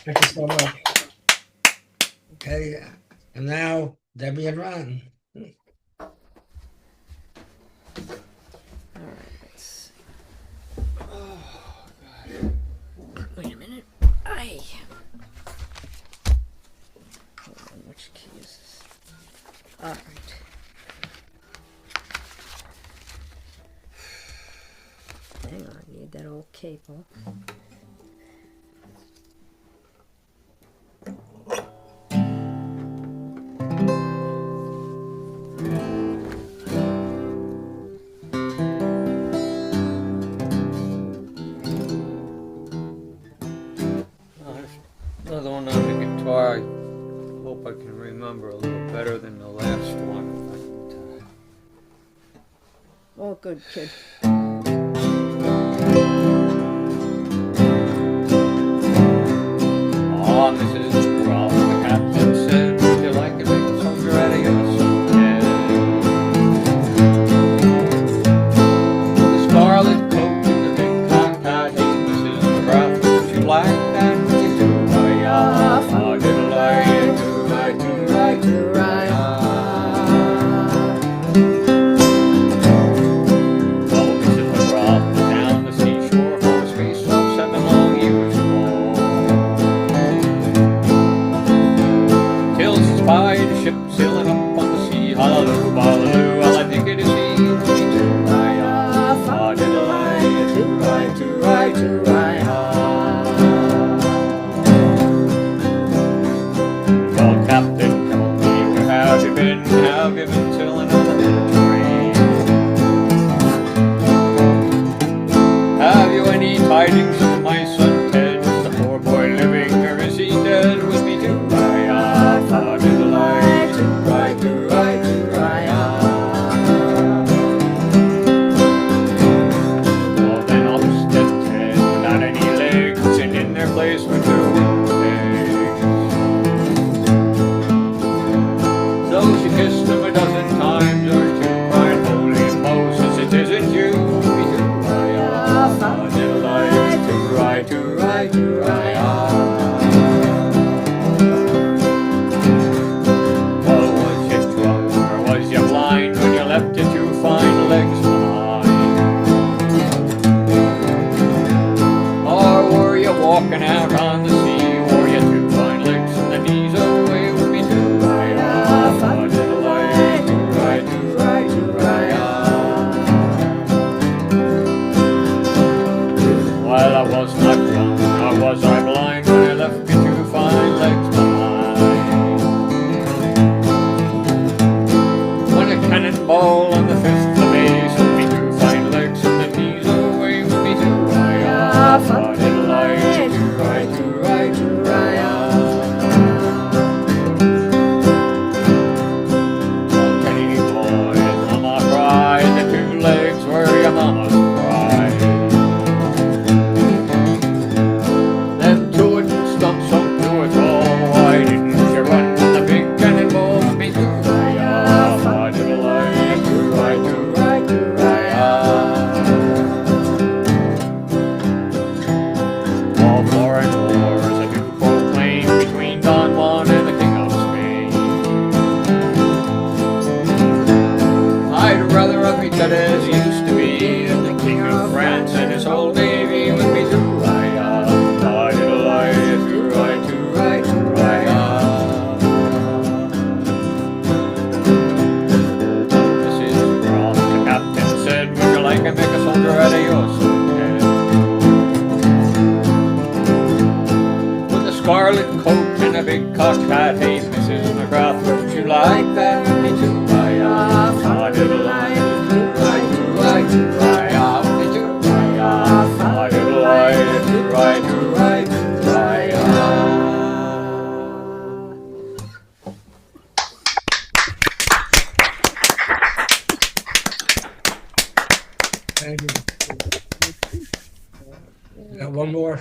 Thank you so much. Okay, and now Debbie and Ron. All right, let's see. Oh, God. Wait a minute. Aye. Hold on, which key is this? All right. Hang on, I need that old cable. Another one on the guitar. I hope I can remember a little better than the last one. Oh, good kid. Oh, Mrs. Brown, the captain said, would you like a big soldier out of your suitcase? The scarlet coat and the big cocked hat, Mrs. Brown, would you like that? Would you do? I did like it, do I do right, do right. Well, as used to be, and the King of France and his whole navy with me to ride. To ride, to ride, to ride. Mrs. Ross, the captain, said, would you like to make a soldier out of your sword? With a scarlet coat and a big cocked hat, hey, Mrs. McGrath, would you like that with me to ride? To ride, to ride, to ride, with me to ride. To ride, to ride, to ride. Thank you. Got one more.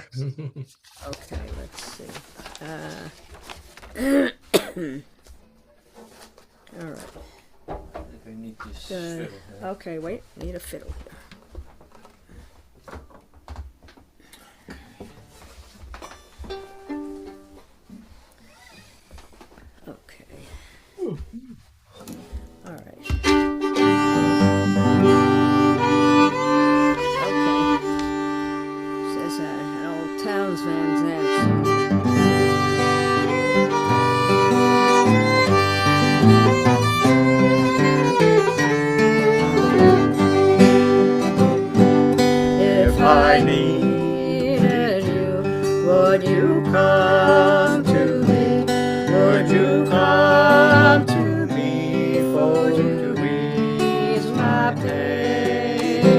Okay, let's see. All right. I need this fiddle here. Okay, wait. Need a fiddle here. Okay. All right. Okay. Says an old Towns Van Zandt song. If I needed you, would you come to me? Would you come to me for you to ease my pain?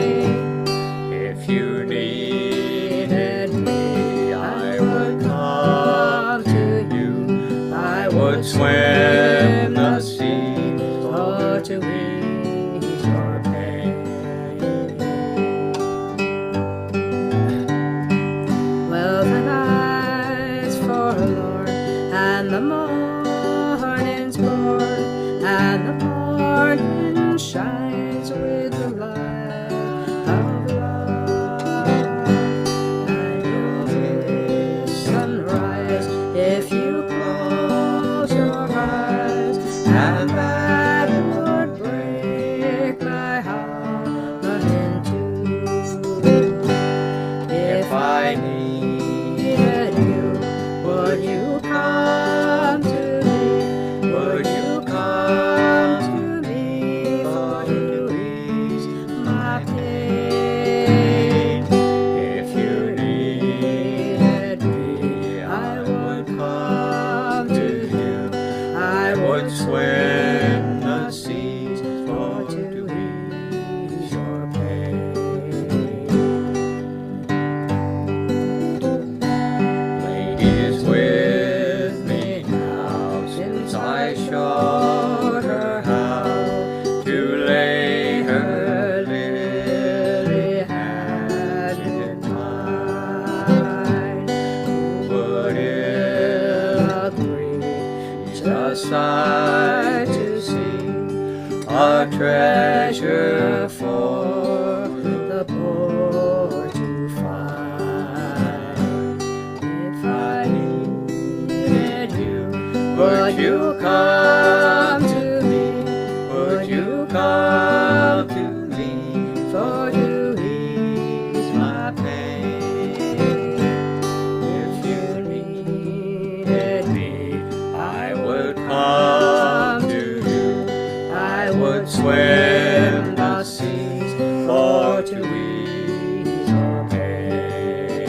If you needed me, I would come to you. I would swim the sea for to ease your pain. Well, the night's forlorn, and the morning's born, and the morning shines with the light of love. And you'll miss sunrise if you close your eyes, and that would break my heart in two. If I needed you, would you come to me? Would you come to me for to ease my pain? If you Needed me, I would come to you. I would swim the seas for to ease your pain. Lady is with me now, since I showed her how to lay her lily hand in mine. Who would ill agree, just I to see a treasure for the poor to find. If I needed you, Would you come to me? Would you come to me for to ease my pain? If you needed me, I would come to you. I would swim the seas for to ease your pain.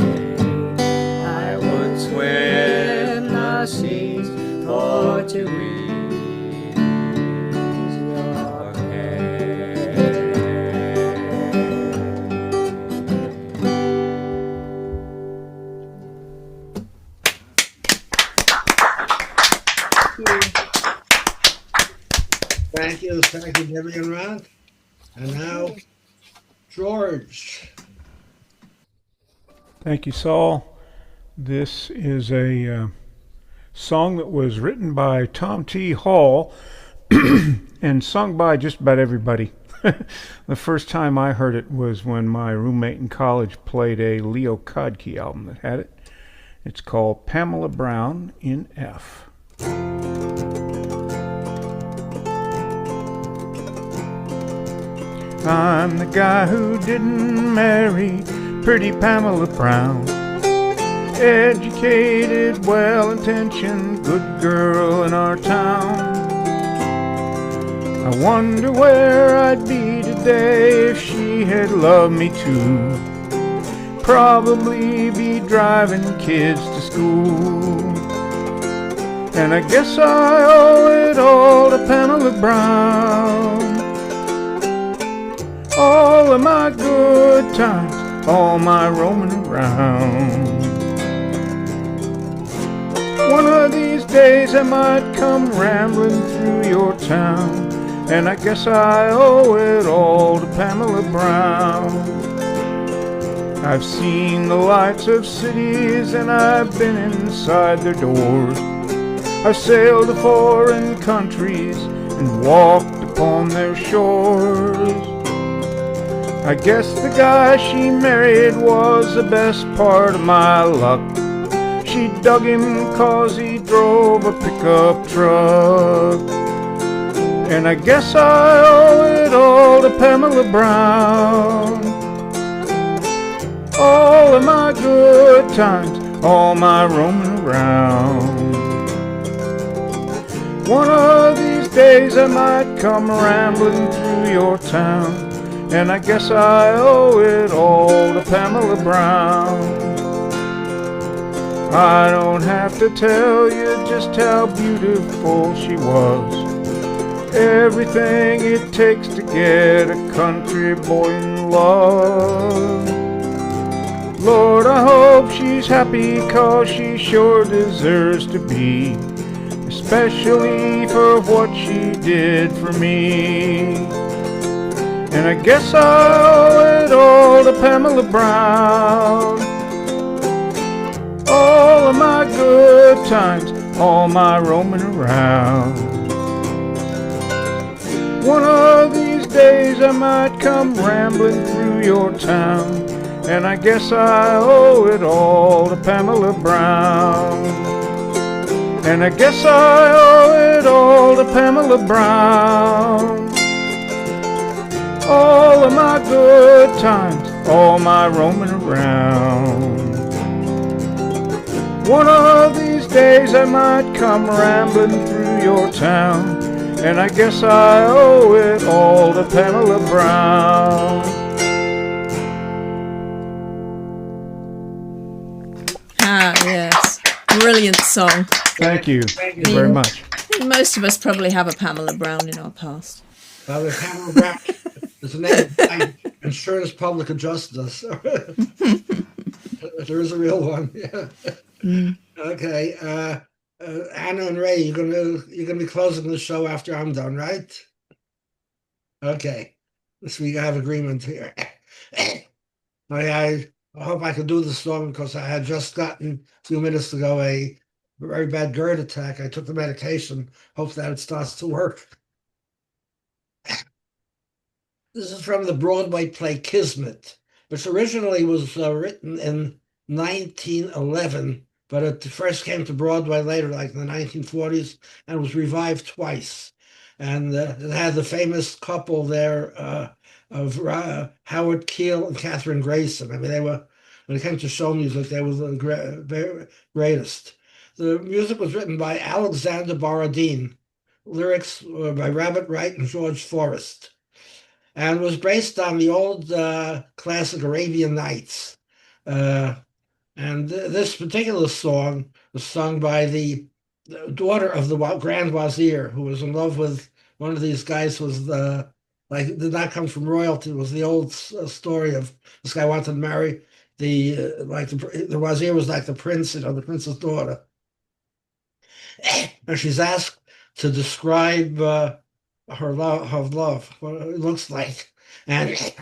I would swim the seas for to ease your pain. Thank you, Debbie and Ron. And now, George. Thank you, Saul. This is a song that was written by Tom T. Hall and sung by just about everybody. The first time I heard it was when my roommate in college played a Leo Kodke album that had it. It's called Pamela Brown in F. I'm the guy who didn't marry pretty Pamela Brown. Educated, well-intentioned, good girl in our town. I wonder where I'd be today if she had loved me too. Probably be driving kids to school. And I guess I owe it all to Pamela Brown. All of my good times, all my roaming around. One of these days I might come rambling through your town, and I guess I owe it all to Pamela Brown. I've seen the lights of cities and I've been inside their doors. I've sailed to foreign countries and walked upon their shores. I guess the guy she married was the best part of my luck. She dug him 'cause he drove a pickup truck. And I guess I owe it all to Pamela Brown. All of my good times, all my roaming around. One of these days I might come rambling through your town, and I guess I owe it all to Pamela Brown. I don't have to tell you just how beautiful she was. Everything it takes to get a country boy in love. Lord, I hope she's happy 'cause she sure deserves to be, especially for what she did for me. And I guess I owe it all to Pamela Brown. All of my good times, all my roaming around. One of these days I might come rambling through your town, and I guess I owe it all to Pamela Brown. And I guess I owe it all to Pamela Brown. All of my good times, all my roaming around. One of these days I might come rambling through your town, and I guess I owe it all to Pamela Brown. Ah, yes. Brilliant song. Thank you. Thank you very much. I think most of us probably have a Pamela Brown in our past. Well, the Pamela Brown is the name of Insurance Public Adjusters. There is a real one. Yeah. Okay. Anna and Ray, you're gonna be closing the show after I'm done, right? Okay. So we have agreement here. I hope I can do the song because I had just gotten a few minutes ago a very bad GERD attack. I took the medication. Hope that it starts to work. This is from the Broadway play Kismet, which originally was written in 1911, but it first came to Broadway later, like in the 1940s, and was revived twice. And it had the famous couple there of Howard Keel and Catherine Grayson. I mean, they were, when it came to show music, they were the greatest. The music was written by Alexander Borodin, lyrics were by Robert Wright and George Forrest, and was based on the old classic Arabian Nights. And this particular song was sung by the daughter of the Grand Wazir, who was in love with one of these guys who was did not come from royalty. It was the old story of this guy wanted to marry the Wazir was like the prince, the prince's daughter. And she's asked to describe her love, what it looks like. And this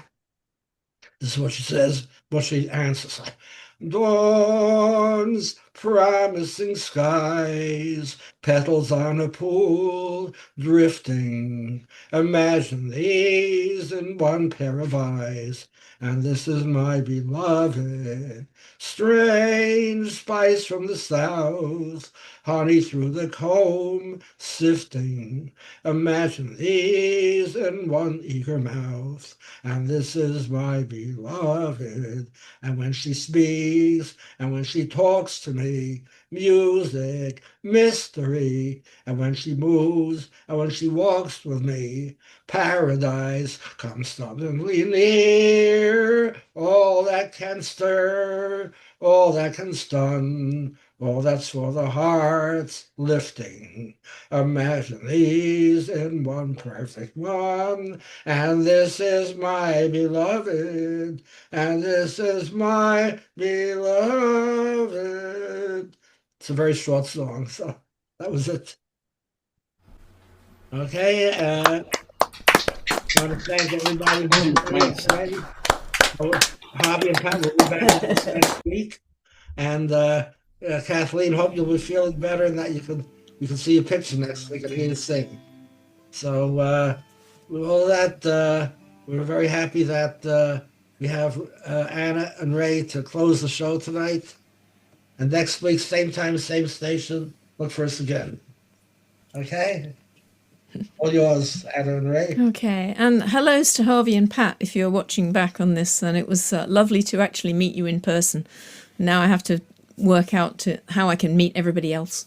is what she says, what she answers. Dawn's promising skies, petals on a pool, drifting. Imagine these in one pair of eyes, and this is my beloved. Strange spice from the south, honey through the comb, sifting. Imagine these in one eager mouth, and this is my beloved. And when she speaks, and when she talks to me, music, mystery. And when she moves, and when she walks with me, paradise comes suddenly near. All that can stir, all that can stun, all that's for the heart's lifting. Imagine these in one perfect one, and this is my beloved, and this is my beloved. It's a very short song, so that was it. Okay, I want to thank everybody who joined today. Hobby and Pat will be back next week. And Kathleen, hope you'll be feeling better and that you can see a picture next week and hear you sing. So with all that, we're very happy that we have Anna and Ray to close the show tonight. And next week, same time, same station. Look for us again. Okay? All yours, Anna and Ray. Okay, and hellos to Harvey and Pat if you're watching back on this. And it was lovely to actually meet you in person. Now I have to work out how I can meet everybody else.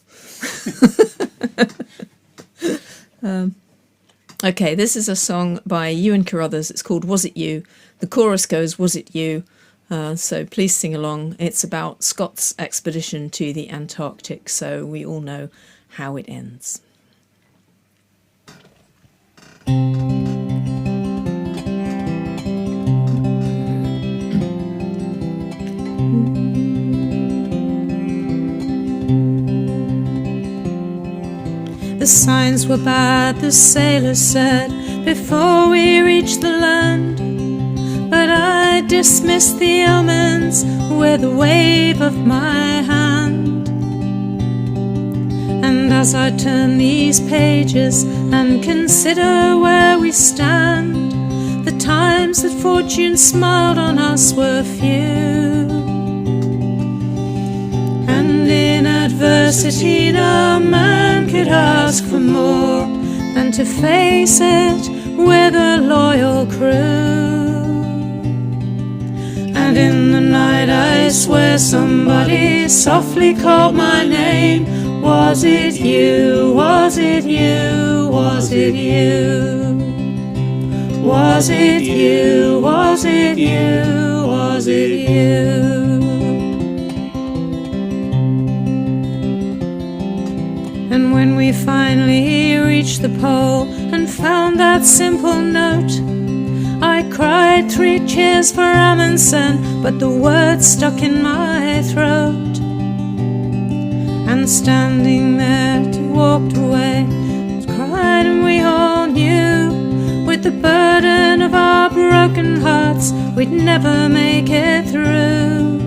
Okay, this is a song by Ewan Carruthers. It's called Was It You? The chorus goes, Was it you? So please sing along. It's about Scott's expedition to the Antarctic, so we all know how it ends. The signs were bad, the sailors said, before we reached the land. But I dismissed the omens with a wave of my hand. And as I turn these pages and consider where we stand, the times that fortune smiled on us were few. And in adversity no man could ask for more than to face it with a loyal crew. And in the night I swear somebody softly called my name. Was it you? Was it you? Was it you? Was it you? Was it you? Was it you? And when we finally reached the pole and found that simple note, I cried 3 cheers for Amundsen, but the words stuck in my throat. And standing there to walked away, cried, and we all knew, with the burden of our broken hearts, we'd never make it through.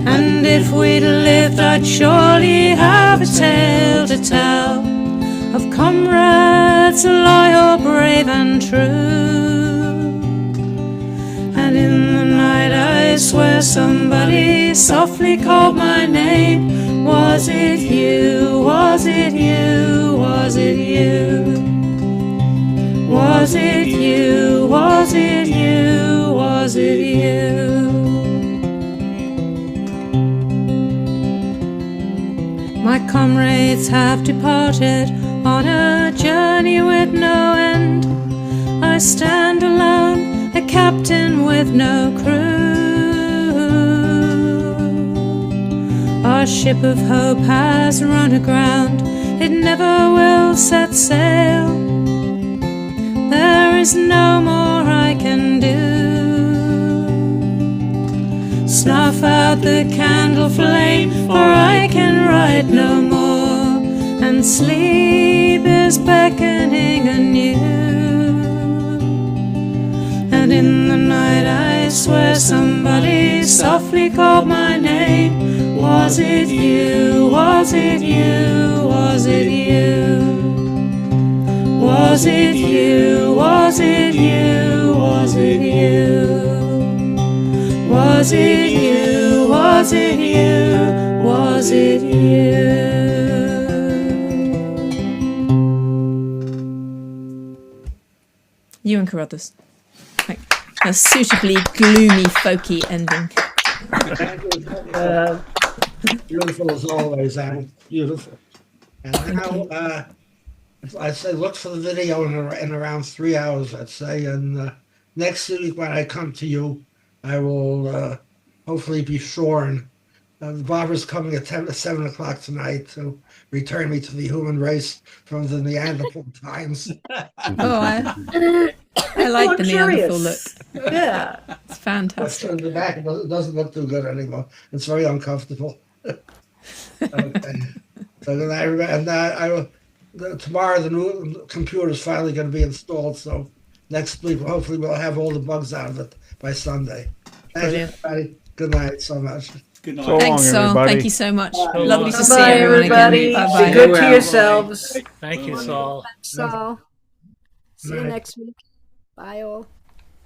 And if we'd lived, I'd surely have a tale to tell of comrades loyal, brave and true. And in the night I swear somebody softly called my name. Was it you? Was it you? Was it you? Was it you? Was it you? Was it you? My comrades have departed on a journey with no end. I stand alone, a captain with no crew. Our ship of hope has run aground, it never will set sail. There is no more I can do. Snuff out the candle flame, for I can ride no more, and sleep is beckoning anew. And in the night I swear somebody softly called my name. Was it you? Was it you? Was it you? Was it you? Was it you? Was it you? Was it you? Was it you? Was it you? Ewan Carruthers. Like a suitably gloomy, folky ending. Beautiful as always, Anne. Beautiful. And now, I'd say look for the video in around 3 hours, I'd say. And next week when I come to you, I will hopefully be shorn. Barbara's coming at 7 o'clock tonight to return me to the human race from the Neanderthal times. I like the Neanderthal look. Yeah. It's fantastic. In the back, it doesn't look too good anymore. It's very uncomfortable. Okay. So then tomorrow the new computer is finally going to be installed. So next week, hopefully, we'll have all the bugs out of it by Sunday. Thank you, everybody. Good night so much. Good night. So Thanks, long, Saul. everybody. Thank you so much. So Lovely long. to see Bye, everyone everybody. again. Bye-bye. Be good to yourselves. Thank you, Saul. Saul. See you Night. next week. Bye all.